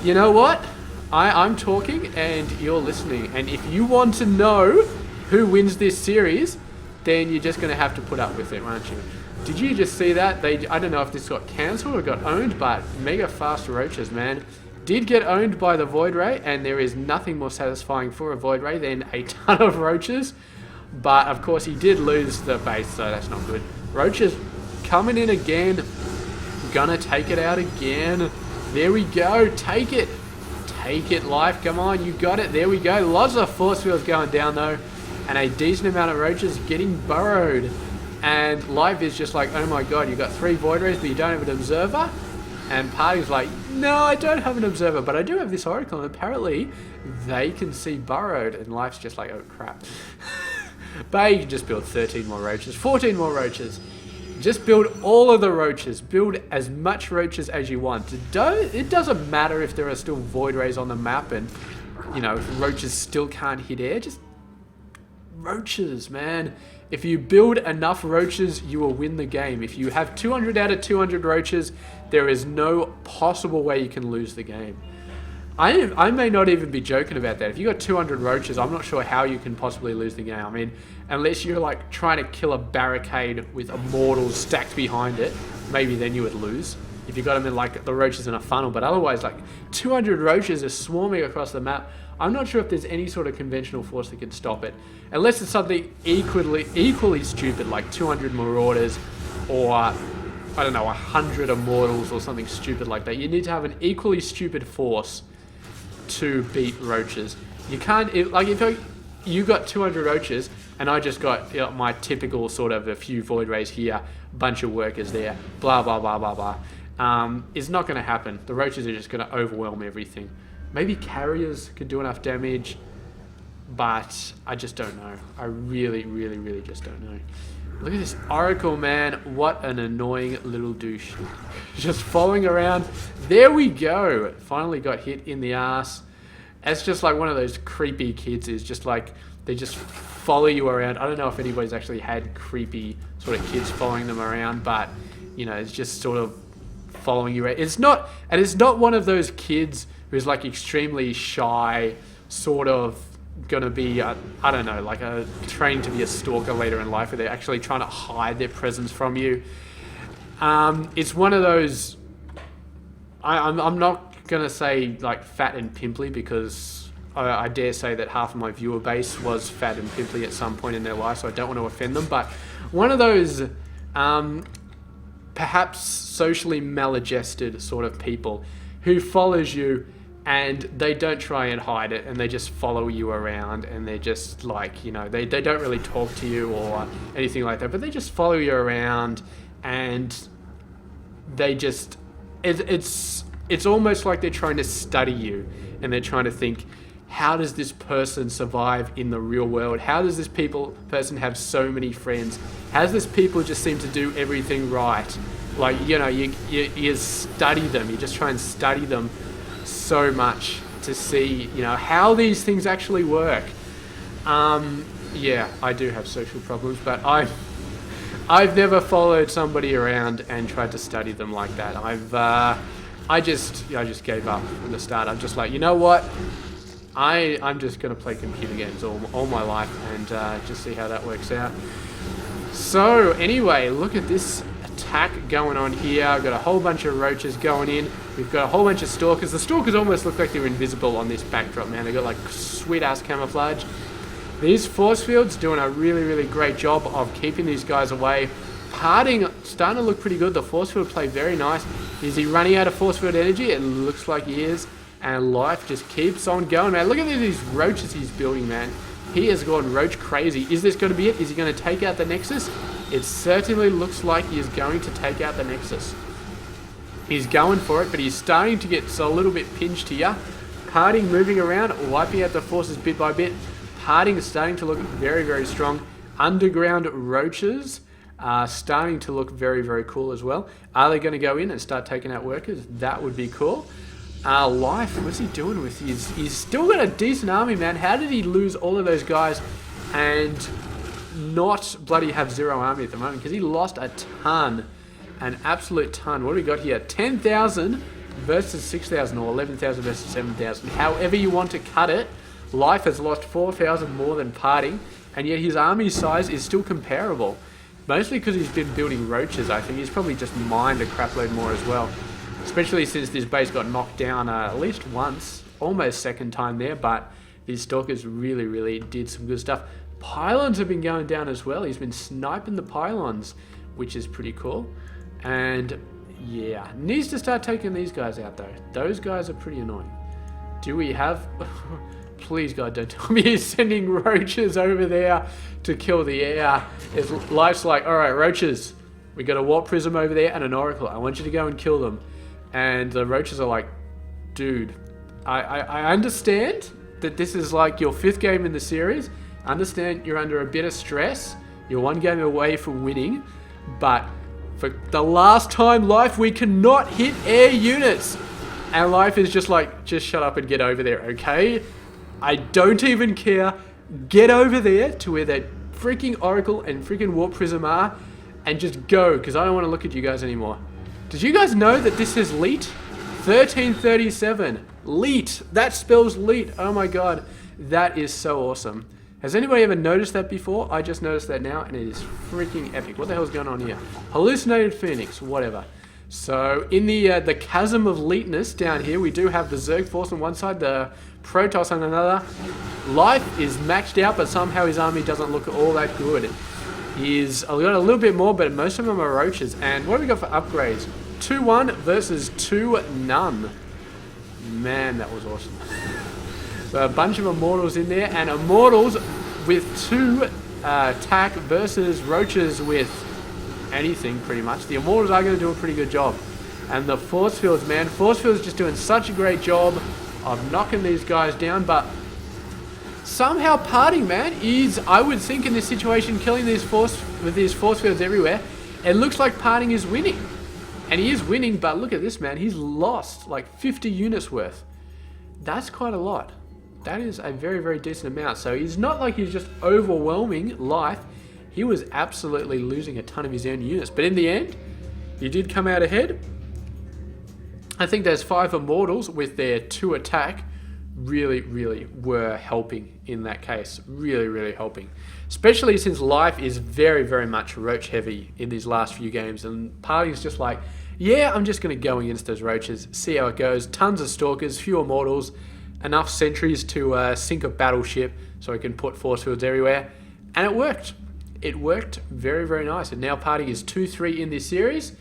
you know what? I'm talking and you're listening. And if you want to know who wins this series, then you're just going to have to put up with it, aren't you? Did you just see that? I don't know if this got cancelled or got owned, but mega fast roaches, man. Did get owned by the Void Ray, and there is nothing more satisfying for a Void Ray than a ton of roaches. But of course he did lose the base, so that's not good. Roaches coming in again. Gonna take it out again. There we go. Take it. Take it, life. Come on, you got it. There we go. Lots of force fields going down though. And a decent amount of roaches getting burrowed. And life is just like, oh my god, you got 3 Void Rays, but you don't have an observer? And PartinG's like, no, I don't have an observer, but I do have this oracle, and apparently they can see burrowed. And life's just like, oh crap. But you can just build 13 more roaches, 14 more roaches. Just build all of the roaches. Build as much roaches as you want. It doesn't matter if there are still Void Rays on the map and, you know, if roaches still can't hit air. Just roaches, man. If you build enough roaches, you will win the game. If you have 200 out of 200 roaches, there is no possible way you can lose the game. I may not even be joking about that. If you got 200 roaches, I'm not sure how you can possibly lose the game. I mean, unless you're like trying to kill a barricade with immortals stacked behind it, maybe then you would lose. If you got them in like the roaches in a funnel, but otherwise like 200 roaches are swarming across the map. I'm not sure if there's any sort of conventional force that can stop it. Unless it's something equally stupid, like 200 marauders or, I don't know, 100 immortals or something stupid like that. You need to have an equally stupid force to beat roaches. You can't, if you got 200 roaches and I just got, you know, my typical sort of a few Void Rays here, bunch of workers there, blah, blah, blah, blah, blah. It's not going to happen. The roaches are just going to overwhelm everything. Maybe carriers could do enough damage, but I just don't know. I really, really, really just don't know. Look at this Oracle, man. What an annoying little douche. Just following around. There we go. Finally got hit in the ass. It's just like one of those creepy kids. Is just like, they just follow you around. I don't know if anybody's actually had creepy sort of kids following them around, but, you know, it's just sort of following you around. It's not one of those kids who's like extremely shy, sort of gonna be, I don't know, like trained to be a stalker later in life, where they're actually trying to hide their presence from you. It's one of those, I'm not gonna say like fat and pimply, because I dare say that half of my viewer base was fat and pimply at some point in their life, so I don't want to offend them. But one of those perhaps socially maladjusted sort of people who follows you and they don't try and hide it, and they just follow you around, and they're just like, you know, they don't really talk to you or anything like that, but they just follow you around, and they just, it's almost like they're trying to study you, and they're trying to think, how does this person survive in the real world? How does this person have so many friends? How does this people just seem to do everything right? Like, you know, you study them. You just try and study them so much to see, you know, how these things actually work. Yeah, I do have social problems, but I've never followed somebody around and tried to study them like that. I just gave up from the start. I'm just like, you know what? I'm just going to play computer games all my life and just see how that works out. So anyway, look at this attack going on here. I've got a whole bunch of roaches going in. We've got a whole bunch of stalkers. The stalkers almost look like they're invisible on this backdrop, man. They've got like sweet ass camouflage. These force fields doing a really, really great job of keeping these guys away. PartinG starting to look pretty good. The force field play very nice. Is he running out of force field energy? It looks like he is. And life just keeps on going, man. Look at these roaches he's building, man. He has gone roach crazy. Is this going to be it? Is he going to take out the Nexus? It certainly looks like he is going to take out the Nexus. He's going for it, but he's starting to get a little bit pinched here. PartinG moving around, wiping out the forces bit by bit. PartinG is starting to look very, very strong. Underground roaches are starting to look very, very cool as well. Are they going to go in and start taking out workers? That would be cool. Life, what's he doing with his... He's still got a decent army, man. How did he lose all of those guys and not bloody have zero army at the moment? Because he lost a ton. An absolute ton. What do we got here? 10,000 versus 6,000, or 11,000 versus 7,000. However you want to cut it, Life has lost 4,000 more than PartinG, and yet his army size is still comparable. Mostly because he's been building roaches, I think. He's probably just mined a crapload more as well. Especially since this base got knocked down at least once, almost second time there, but these stalkers really, really did some good stuff. Pylons have been going down as well. He's been sniping the pylons, which is pretty cool. And yeah, needs to start taking these guys out though. Those guys are pretty annoying. Do we have... Please God, don't tell me he's sending roaches over there to kill the air. Life's like, alright, roaches, we got a warp prism over there and an oracle. I want you to go and kill them. And the roaches are like, dude, I understand that this is like your 5th game in the series. I understand you're under a bit of stress. You're 1 game away from winning. But for the last time, Life, we cannot hit air units. And Life is just like, just shut up and get over there, okay? I don't even care. Get over there to where that freaking oracle and freaking warp prism are and just go, because I don't want to look at you guys anymore. Did you guys know that this is LEET? 1337. LEET. That spells LEET. Oh my god. That is so awesome. Has anybody ever noticed that before? I just noticed that now, and it is freaking epic. What the hell's going on here? Hallucinated Phoenix. Whatever. So, in the chasm of LEETness down here, we do have the Zerg Force on one side, the Protoss on another. Life is maxed out, but somehow his army doesn't look all that good. He's got a little bit more, but most of them are roaches. And what have we got for upgrades? 2-1 versus 2-none. Man, that was awesome. So a bunch of Immortals in there, and Immortals with 2 attack versus roaches with anything, pretty much. The Immortals are going to do a pretty good job. And the Force Fields, man. Force Fields just doing such a great job of knocking these guys down, but somehow PartinG, man, is, I would think in this situation, killing these force fields everywhere. It looks like PartinG is winning. And he is winning, but look at this, man. He's lost like 50 units worth. That's quite a lot. That is a very, very decent amount. So he's not like he's just overwhelming Life. He was absolutely losing a ton of his own units. But in the end, he did come out ahead. I think those 5 Immortals with their 2 attack really, really were helping in that case. Really, really helping. Especially since Life is very, very much roach heavy in these last few games. And PartinG's just like, yeah, I'm just going to go against those roaches, see how it goes. Tons of stalkers, few Immortals. enough sentries to sink a battleship so he can put force fields everywhere. And it worked. It worked very, very nice. And now PartinG is 2-3 in this series.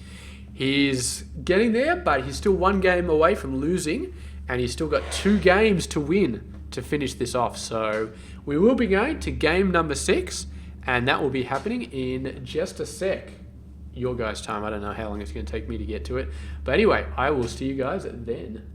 He's getting there, but he's still one game away from losing. And he's still got 2 games to win to finish this off. So we will be going to game number 6. And that will be happening in just a sec. Your guys' time. I don't know how long it's going to take me to get to it. But anyway, I will see you guys then.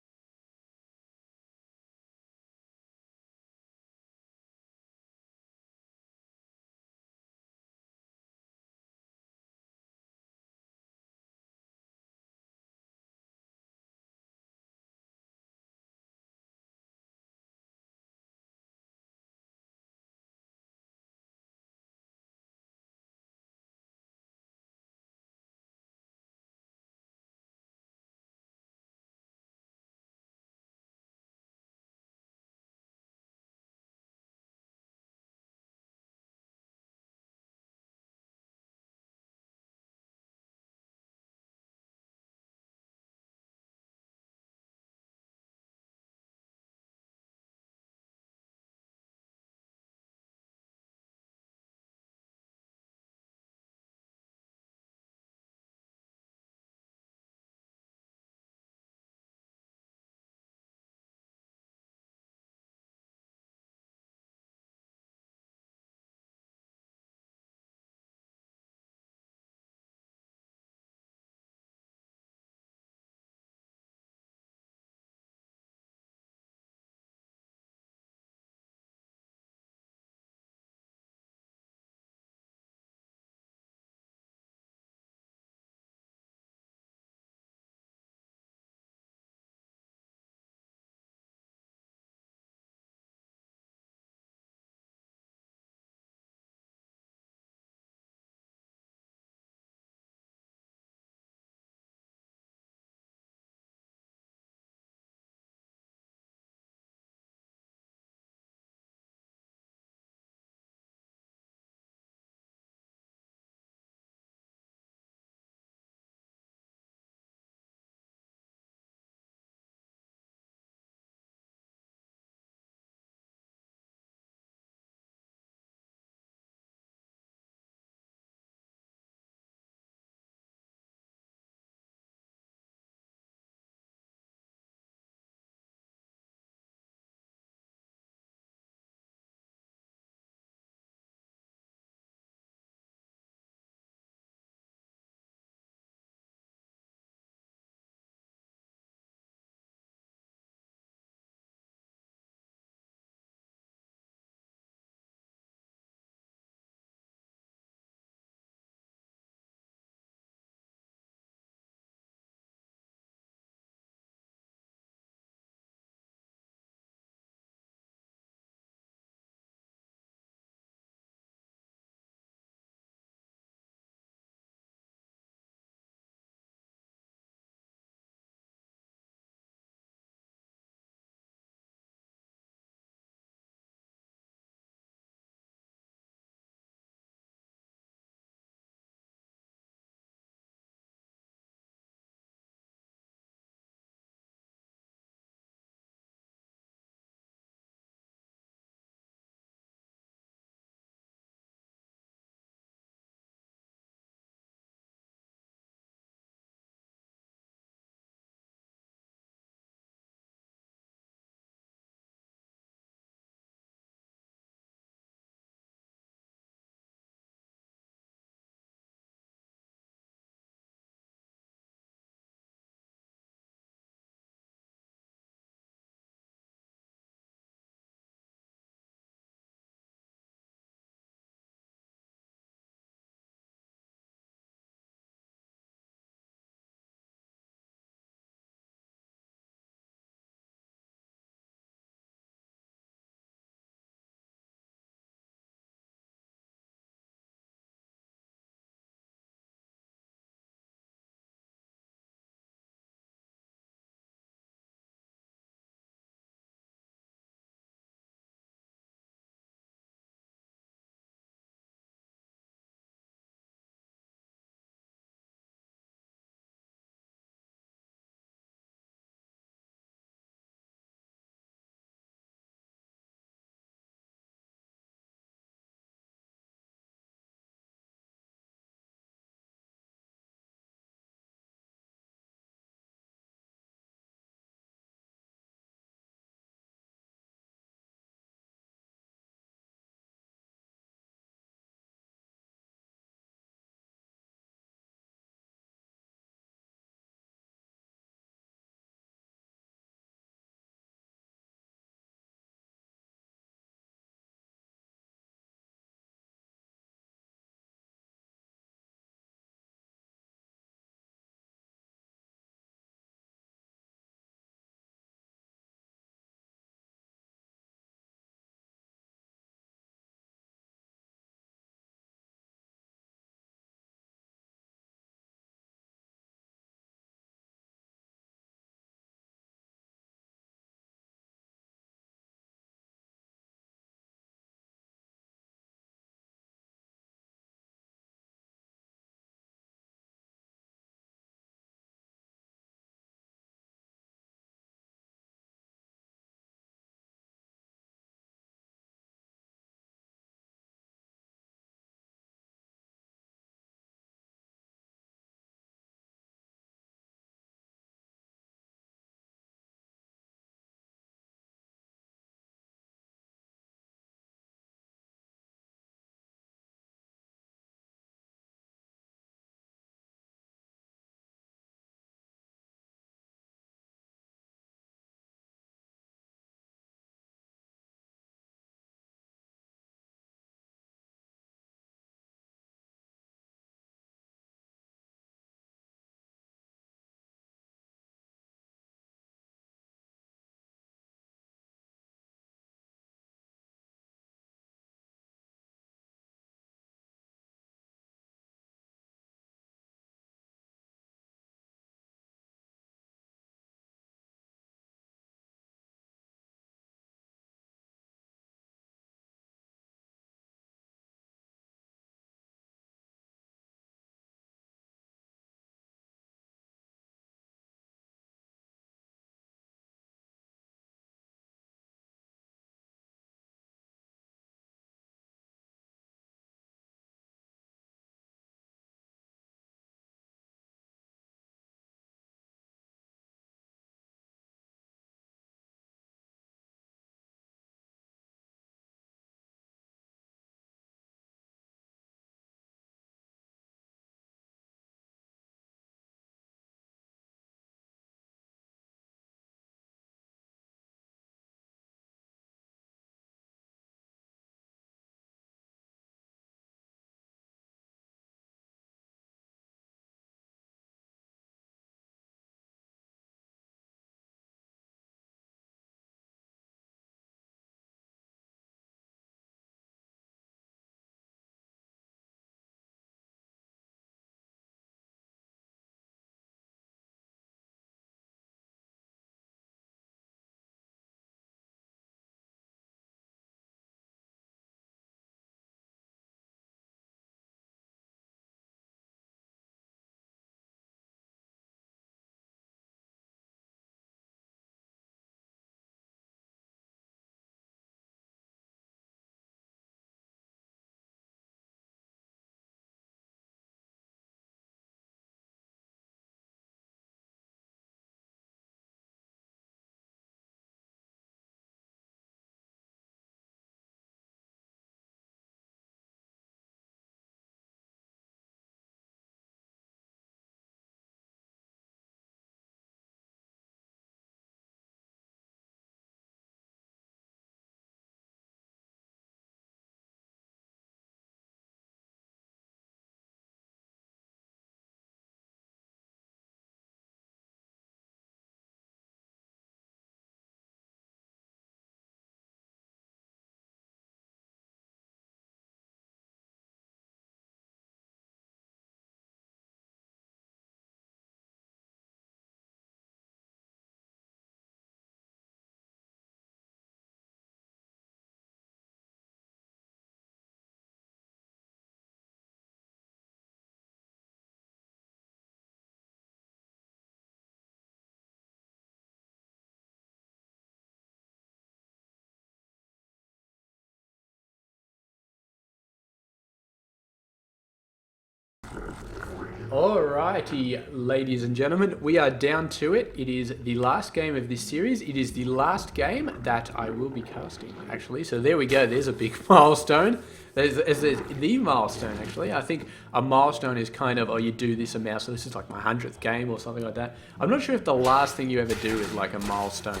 Alrighty, ladies and gentlemen, we are down to it. It is the last game of this series. It is the last game that I will be casting, actually. So there we go. There's a big milestone. There's the milestone, actually. I think a milestone is kind of, oh, you do this amount. So this is like my 100th game or something like that. I'm not sure if the last thing you ever do is like a milestone.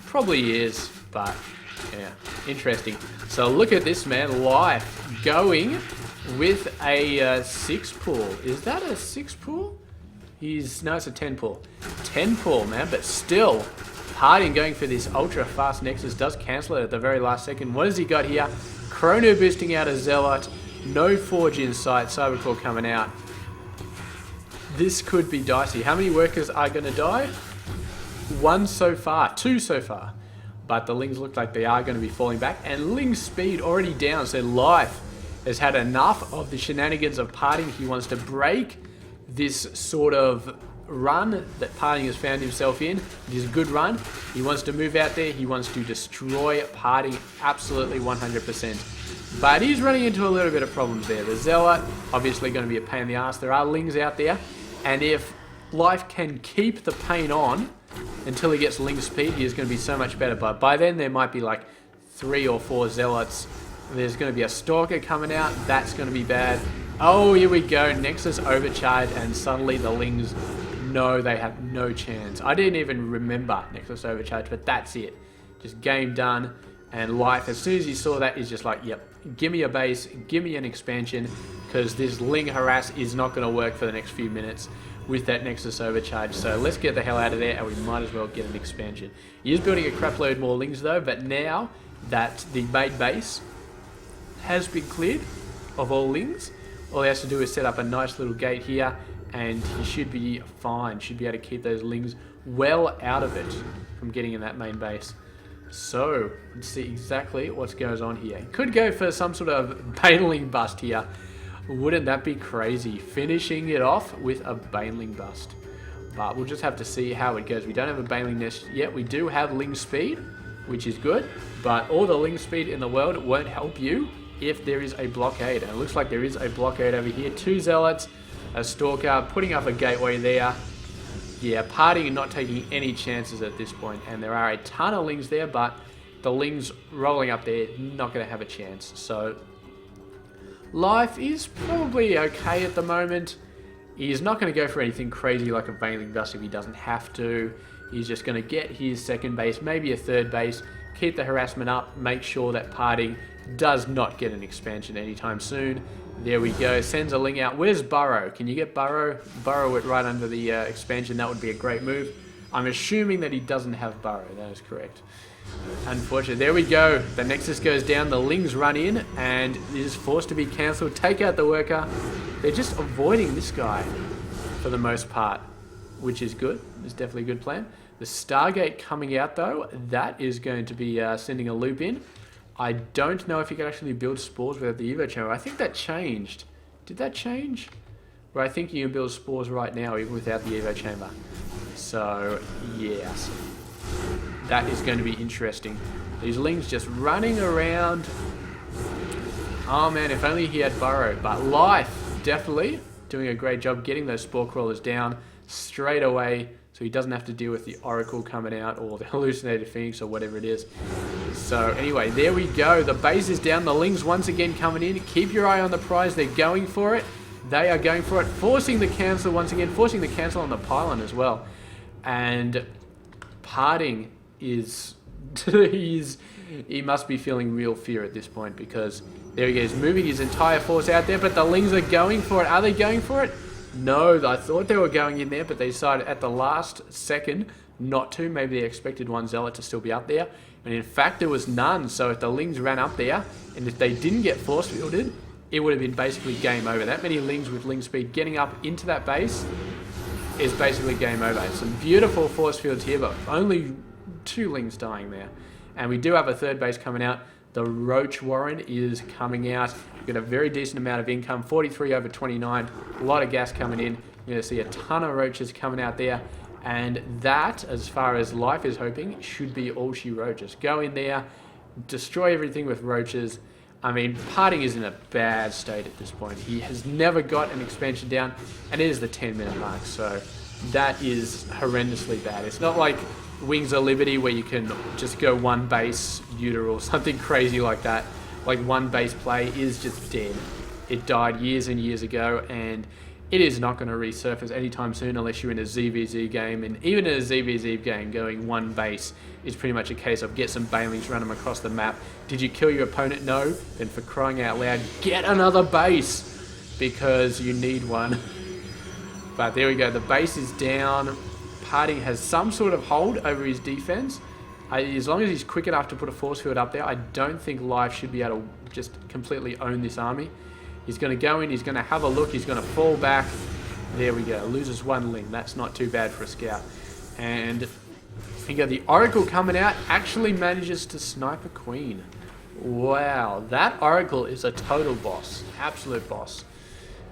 Probably is, but yeah, interesting. So look at this man, life going with a 6 pull. Is that a 6 pull? No, it's a 10 pull. 10 pull, man, but still, PartinG going for this ultra fast Nexus does cancel it at the very last second. What has he got here? Chrono boosting out a Zealot. No Forge in sight. Cyberclaw coming out. This could be dicey. How many workers are going to die? 1 so far. 2 so far. But the Lings look like they are going to be falling back. And Ling's speed already down. So life has had enough of the shenanigans of PartinG. He wants to break this sort of run that PartinG has found himself in. It is a good run. He wants to move out there. He wants to destroy PartinG absolutely 100%. But he's running into a little bit of problems there. The Zealot, obviously going to be a pain in the ass. There are Lings out there. And if life can keep the pain on until he gets Ling speed, he is going to be so much better. But by then, there might be like 3 or 4 Zealots. There's going to be a Stalker coming out. That's going to be bad. Oh, here we go. Nexus overcharge, and suddenly the Lings know they have no chance. I didn't even remember Nexus overcharge, but that's it. Just game done. And life, as soon as he saw that, is just like, yep, give me a base, give me an expansion, because this Ling harass is not going to work for the next few minutes with that Nexus overcharge. So let's get the hell out of there, and we might as well get an expansion. He is building a crap load more Lings though, but now that the main base has been cleared of all Lings, all he has to do is set up a nice little gate here, and he should be fine. Should be able to keep those Lings well out of it from getting in that main base. So let's see exactly what goes on here. He could go for some sort of Baneling bust here. Wouldn't that be crazy? Finishing it off with a Baneling bust. But we'll just have to see how it goes. We don't have a Baneling nest yet. We do have Ling speed, which is good, but all the Ling speed in the world won't help you if there is a blockade. And it looks like there is a blockade over here. 2 Zealots, a Stalker, putting up a gateway there. Yeah, PartinG not taking any chances at this point. And there are a ton of Lings there, but the Lings rolling up there, not going to have a chance. So life is probably okay at the moment. He's not going to go for anything crazy like a Baneling Dust if he doesn't have to. He's just going to get his second base, maybe a third base, keep the harassment up, make sure that PartinG does not get an expansion anytime soon. There we go. Sends a Ling out. Where's Burrow? Can you get Burrow? Burrow it right under the expansion. That would be a great move. I'm assuming that he doesn't have Burrow. That is correct. Unfortunately. There we go. The Nexus goes down. The Lings run in and is forced to be cancelled. Take out the worker. They're just avoiding this guy for the most part, which is good. It's definitely a good plan. The Stargate coming out though, that is going to be sending a loop in. I don't know if you can actually build spores without the Evo chamber. I think that changed. Did that change? Where I think you can build spores right now even without the Evo chamber. So, yes. That is going to be interesting. These Lings just running around. Oh man, if only he had Burrow. But life, definitely doing a great job getting those spore crawlers down straight away, so he doesn't have to deal with the Oracle coming out or the Hallucinated Phoenix or whatever it is. So anyway, there we go. The base is down. The Lings once again coming in. Keep your eye on the prize. They're going for it. They are going for it. Forcing the cancel once again. Forcing the cancel on the pylon as well. And PartinG is... he must be feeling real fear at this point, because there he is, moving his entire force out there, but the Lings are going for it. Are they going for it? No, I thought they were going in there, but they decided at the last second not to. Maybe they expected one Zealot to still be up there. And in fact, there was none. So if the Lings ran up there, and if they didn't get force fielded, it would have been basically game over. That many Lings with Ling speed getting up into that base is basically game over. Some beautiful force fields here, but only 2 Lings dying there. And we do have a third base coming out. The Roach Warren is coming out. We've got a very decent amount of income, 43 over 29. A lot of gas coming in. You're going to see a ton of roaches coming out there. And that, as far as life is hoping, should be all she wrote. Just go in there, destroy everything with roaches, I mean, PartinG is in a bad state at this point. He has never got an expansion down, and it is the 10-minute mark, so that is horrendously bad. It's not like Wings of Liberty where you can just go one base Uter or something crazy like that. Like one base play is just dead. It died years and years ago, and it is not going to resurface anytime soon unless you're in a ZvZ game. And even in a ZvZ game, going one base is pretty much a case of get some Banelings, run them across the map. Did you kill your opponent? No. Then for crying out loud, get another base because you need one. But there we go. The base is down. PartinG has some sort of hold over his defense. As long as he's quick enough to put a force field up there, I don't think Life should be able to just completely own this army. He's going to go in, he's going to have a look, he's going to fall back. There we go, loses one limb. That's not too bad for a scout. And you got the Oracle coming out, actually manages to snipe a queen. Wow, that Oracle is a total boss, absolute boss.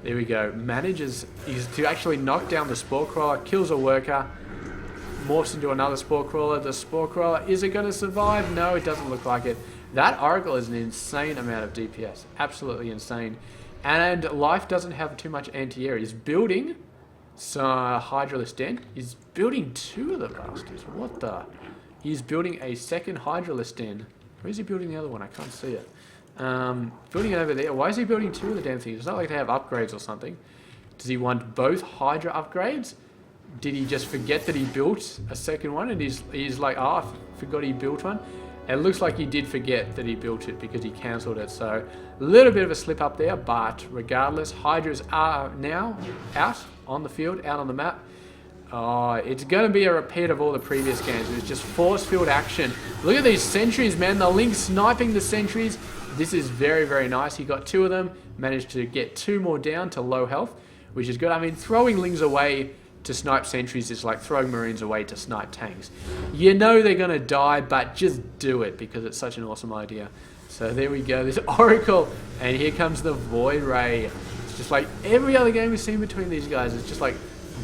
There we go, manages to actually knock down the Spore Crawler, kills a worker, morphs into another Spore Crawler. The Spore Crawler, is it going to survive? No, it doesn't look like it. That Oracle is an insane amount of DPS, absolutely insane. And Life doesn't have too much anti-air. He's building some Hydralisk Den. He's building two of the bastards. What the? He's building a second Hydralisk Den. Where is he building the other one? I can't see it. Building it over there. Why is he building two of the damn things? It's not like they have upgrades or something. Does he want both Hydra upgrades? Did he just forget that he built a second one? And he's like, oh, I forgot he built one. It looks like he did forget that he built it because he cancelled it. So a little bit of a slip up there, but regardless, Hydras are now out on the field, out on the map. Oh, it's going to be a repeat of all the previous games. It's just force field action. Look at these sentries, man. The Link sniping the sentries. This is very, very nice. He got two of them, managed to get two more down to low health, which is good. I mean, throwing Lings away to snipe sentries is like throwing Marines away to snipe tanks. You know they're going to die, but just do it because it's such an awesome idea. So there we go, this Oracle, and here comes the Void Ray. It's just like every other game we've seen between these guys. It's just like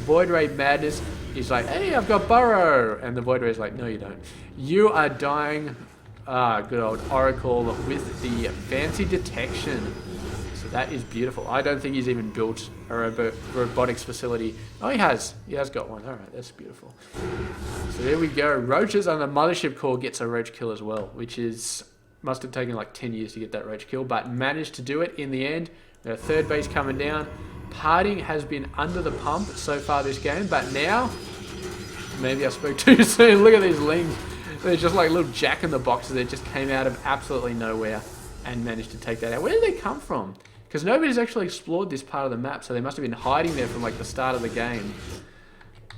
Void Ray madness. He's like, hey, I've got Burrow. And the Void Ray's like, no, you don't. You are dying. Good old Oracle with the fancy detection. So that is beautiful. I don't think he's even built a robotics facility. Oh, he has. He has got one. All right, that's beautiful. So there we go. Roaches on the Mothership Core gets a roach kill as well, which is must have taken like 10 years to get that roach kill, but managed to do it in the end. The third base coming down. PartinG has been under the pump so far this game, but now maybe I spoke too soon. Look at these Lings. They're just like little jack-in-the-boxes that just came out of absolutely nowhere and managed to take that out. Where did they come from? Because nobody's actually explored this part of the map, so they must have been hiding there from like the start of the game.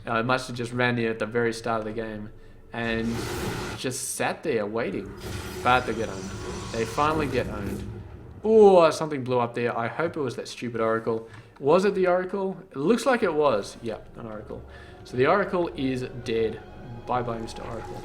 It must have just ran there at the very start of the game and just sat there waiting. But they get owned. They finally get owned. Oh, something blew up there. I hope it was that stupid Oracle. Was it the Oracle? It looks like it was. Yeah, an Oracle. So the Oracle is dead. Bye-bye, Mr. Oracle.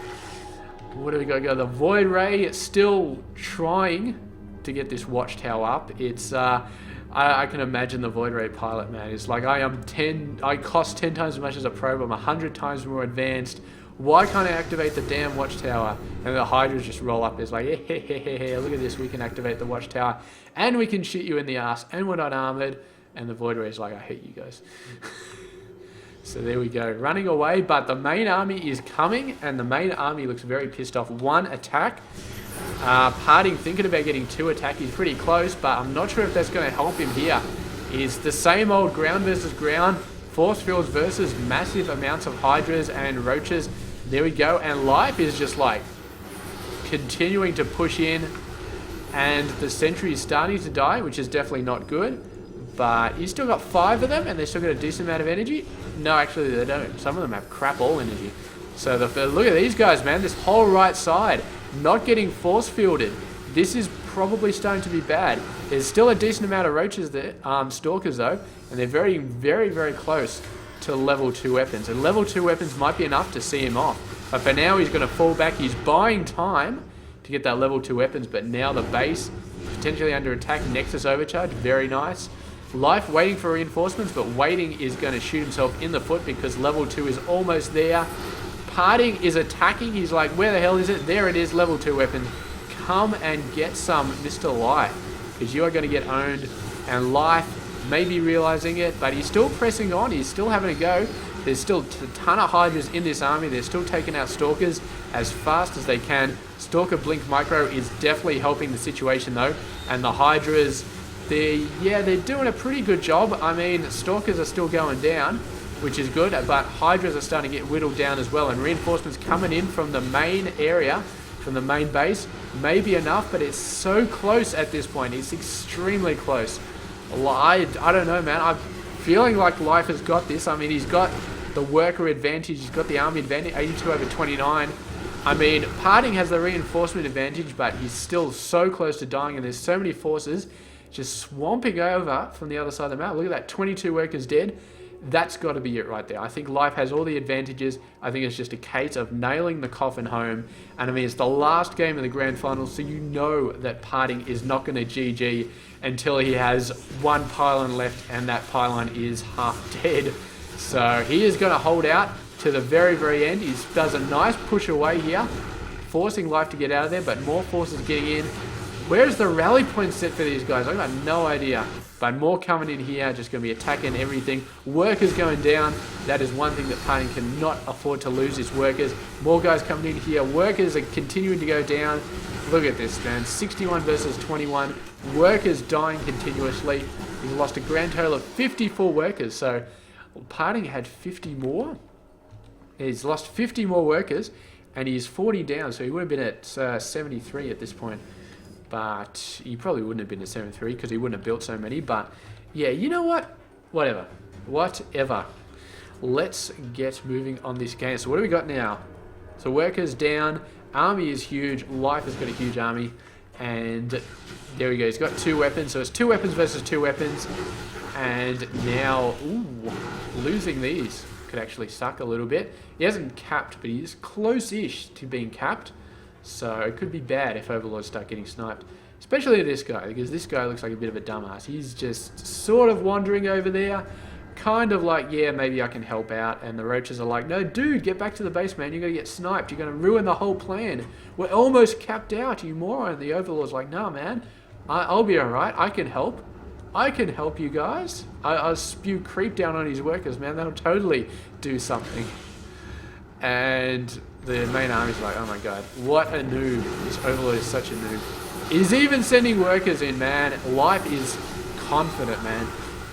What do we got? The Void Ray still trying to get this watchtower up. It's I can imagine the Void Ray pilot, man. It's like I cost 10 times as much as a probe. I'm 100 times more advanced. Why can't I activate the damn watchtower? And the Hydras just roll up. It's like, hey, look at this. We can activate the watchtower and we can shoot you in the ass and we're not armored. And the Void Ray is like, I hate you guys. So there we go, running away, but the main army is coming, and the main army looks very pissed off. One attack. PartinG thinking about getting two attack. He's pretty close, but I'm not sure if that's going to help him here. It's the same old ground versus ground, force fields versus massive amounts of Hydras and Roaches. There we go, and Life is just like continuing to push in, and the sentry is starting to die, which is definitely not good. But he's still got 5 of them, and they still got a decent amount of energy. No, actually they don't. Some of them have crap all energy. So look at these guys, man. This whole right side not getting force fielded. This is probably starting to be bad. There's still a decent amount of roaches there, stalkers though, and they're very, very, very close to level 2 weapons. And level 2 weapons might be enough to see him off. But for now, he's going to fall back. He's buying time to get that level 2 weapons, but now the base potentially under attack. Nexus overcharge, very nice. Life waiting for reinforcements, but waiting is going to shoot himself in the foot because level 2 is almost there. PartinG is attacking. He's like, where the hell is it? There it is, level 2 weapon come and get some, Mr. Life, because you are going to get owned. And Life may be realizing it, but he's still pressing on. He's still having a go. There's still a ton of Hydras in this army. They're still taking out Stalkers as fast as they can. Stalker Blink Micro is definitely helping the situation though. And the Hydras, they're doing a pretty good job. I mean, Stalkers are still going down, which is good, but Hydras are starting to get whittled down as well. And reinforcements coming in from the main area, from the main base, may be enough, but it's so close at this point. It's extremely close. I don't know, man. I'm feeling like Life has got this. I mean, he's got the worker advantage. He's got the army advantage, 82 over 29. I mean, PartinG has the reinforcement advantage, but he's still so close to dying, and there's so many forces just swamping over from the other side of the map. Look at that, 22 workers dead. That's got to be it right there. I think Life has all the advantages. I think it's just a case of nailing the coffin home. And I mean, it's the last game of the grand final, so you know that PartinG is not going to GG until he has one pylon left, and that pylon is half dead. So he is going to hold out to the very, very end. He does a nice push away here, forcing Life to get out of there, but more forces getting in. Where's the rally point set for these guys? I've got no idea. But more coming in here, just going to be attacking everything. Workers going down. That is one thing that PartinG cannot afford to lose, is workers. More guys coming in here. Workers are continuing to go down. Look at this, man. 61 versus 21. Workers dying continuously. He's lost a grand total of 54 workers. So PartinG had 50 more. He's lost 50 more workers, and he's 40 down. So he would have been at 73 at this point. But he probably wouldn't have been at 73 because he wouldn't have built so many. But yeah, you know what? Whatever. Let's get moving on this game. So what do we got now? So workers down. Army is huge. Life has got a huge army. And there we go. He's got 2 weapons. So it's 2 weapons versus 2 weapons. And now, losing these could actually suck a little bit. He hasn't capped, but he's close-ish to being capped. So it could be bad if Overlords start getting sniped. Especially this guy, because this guy looks like a bit of a dumbass. He's just sort of wandering over there. Kind of like, yeah, maybe I can help out. And the roaches are like, no, dude, get back to the base, man. You're going to get sniped. You're going to ruin the whole plan. We're almost capped out, you moron. The Overlord's like, nah, man. I'll be alright. I can help. I can help you guys. I'll spew creep down on his workers, man. That'll totally do something. And the main army's like, oh my god, what a noob. This Overlord is such a noob. He's even sending workers in, man. Life is confident, man.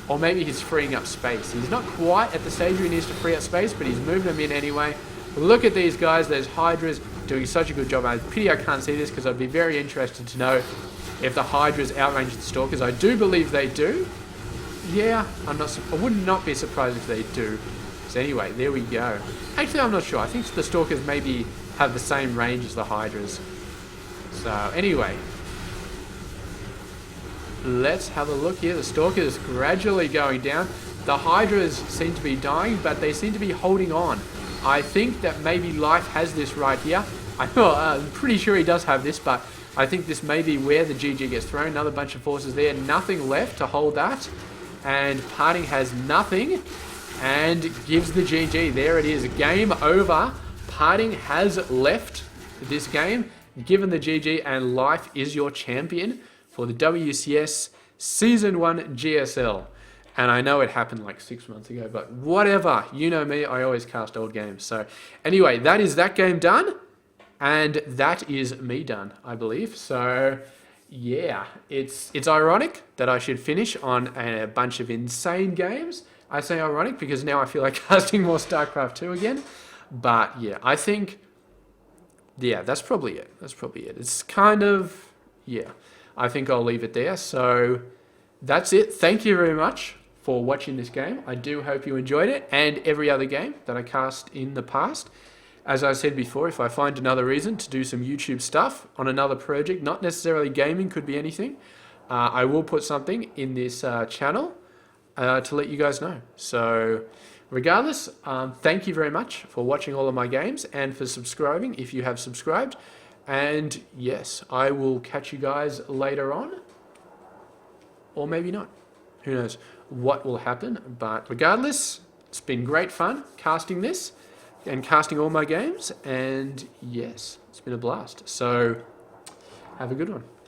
Or maybe he's freeing up space. He's not quite at the stage where he needs to free up space, but he's moving them in anyway. Look at these guys. There's Hydras doing such a good job. I pity I can't see this because I'd be very interested to know if the Hydras outrange the Stalkers. I do believe they do. Yeah, I would not be surprised if they do. So anyway, there we go. Actually, I'm not sure. I think the Stalkers maybe have the same range as the Hydras. So anyway, let's have a look here. The Stalkers gradually going down. The Hydras seem to be dying, but they seem to be holding on. I think that maybe Life has this right here. I'm pretty sure he does have this, but I think this may be where the GG gets thrown. Another bunch of forces there. Nothing left to hold that. And PartinG has nothing. And gives the GG. There it is. Game over. PartinG has left this game, given the GG, and Life is your champion for the WCS Season 1 GSL. And I know it happened like 6 months ago, but whatever. You know me, I always cast old games. So anyway, that is that game done. And that is me done, I believe. So yeah, it's ironic that I should finish on a bunch of insane games. I say ironic because now I feel like casting more Starcraft 2 again. But yeah, I think, yeah, that's probably it. It's kind of, yeah, I think I'll leave it there. So that's it. Thank you very much for watching this game. I do hope you enjoyed it, and every other game that I cast in the past. As I said before, if I find another reason to do some YouTube stuff on another project, not necessarily gaming, could be anything, I will put something in this channel to let you guys know. So regardless, thank you very much for watching all of my games and for subscribing if you have subscribed. And yes, I will catch you guys later on, or maybe not. Who knows what will happen. But regardless, it's been great fun casting this and casting all my games. And yes, it's been a blast. So Have a good one.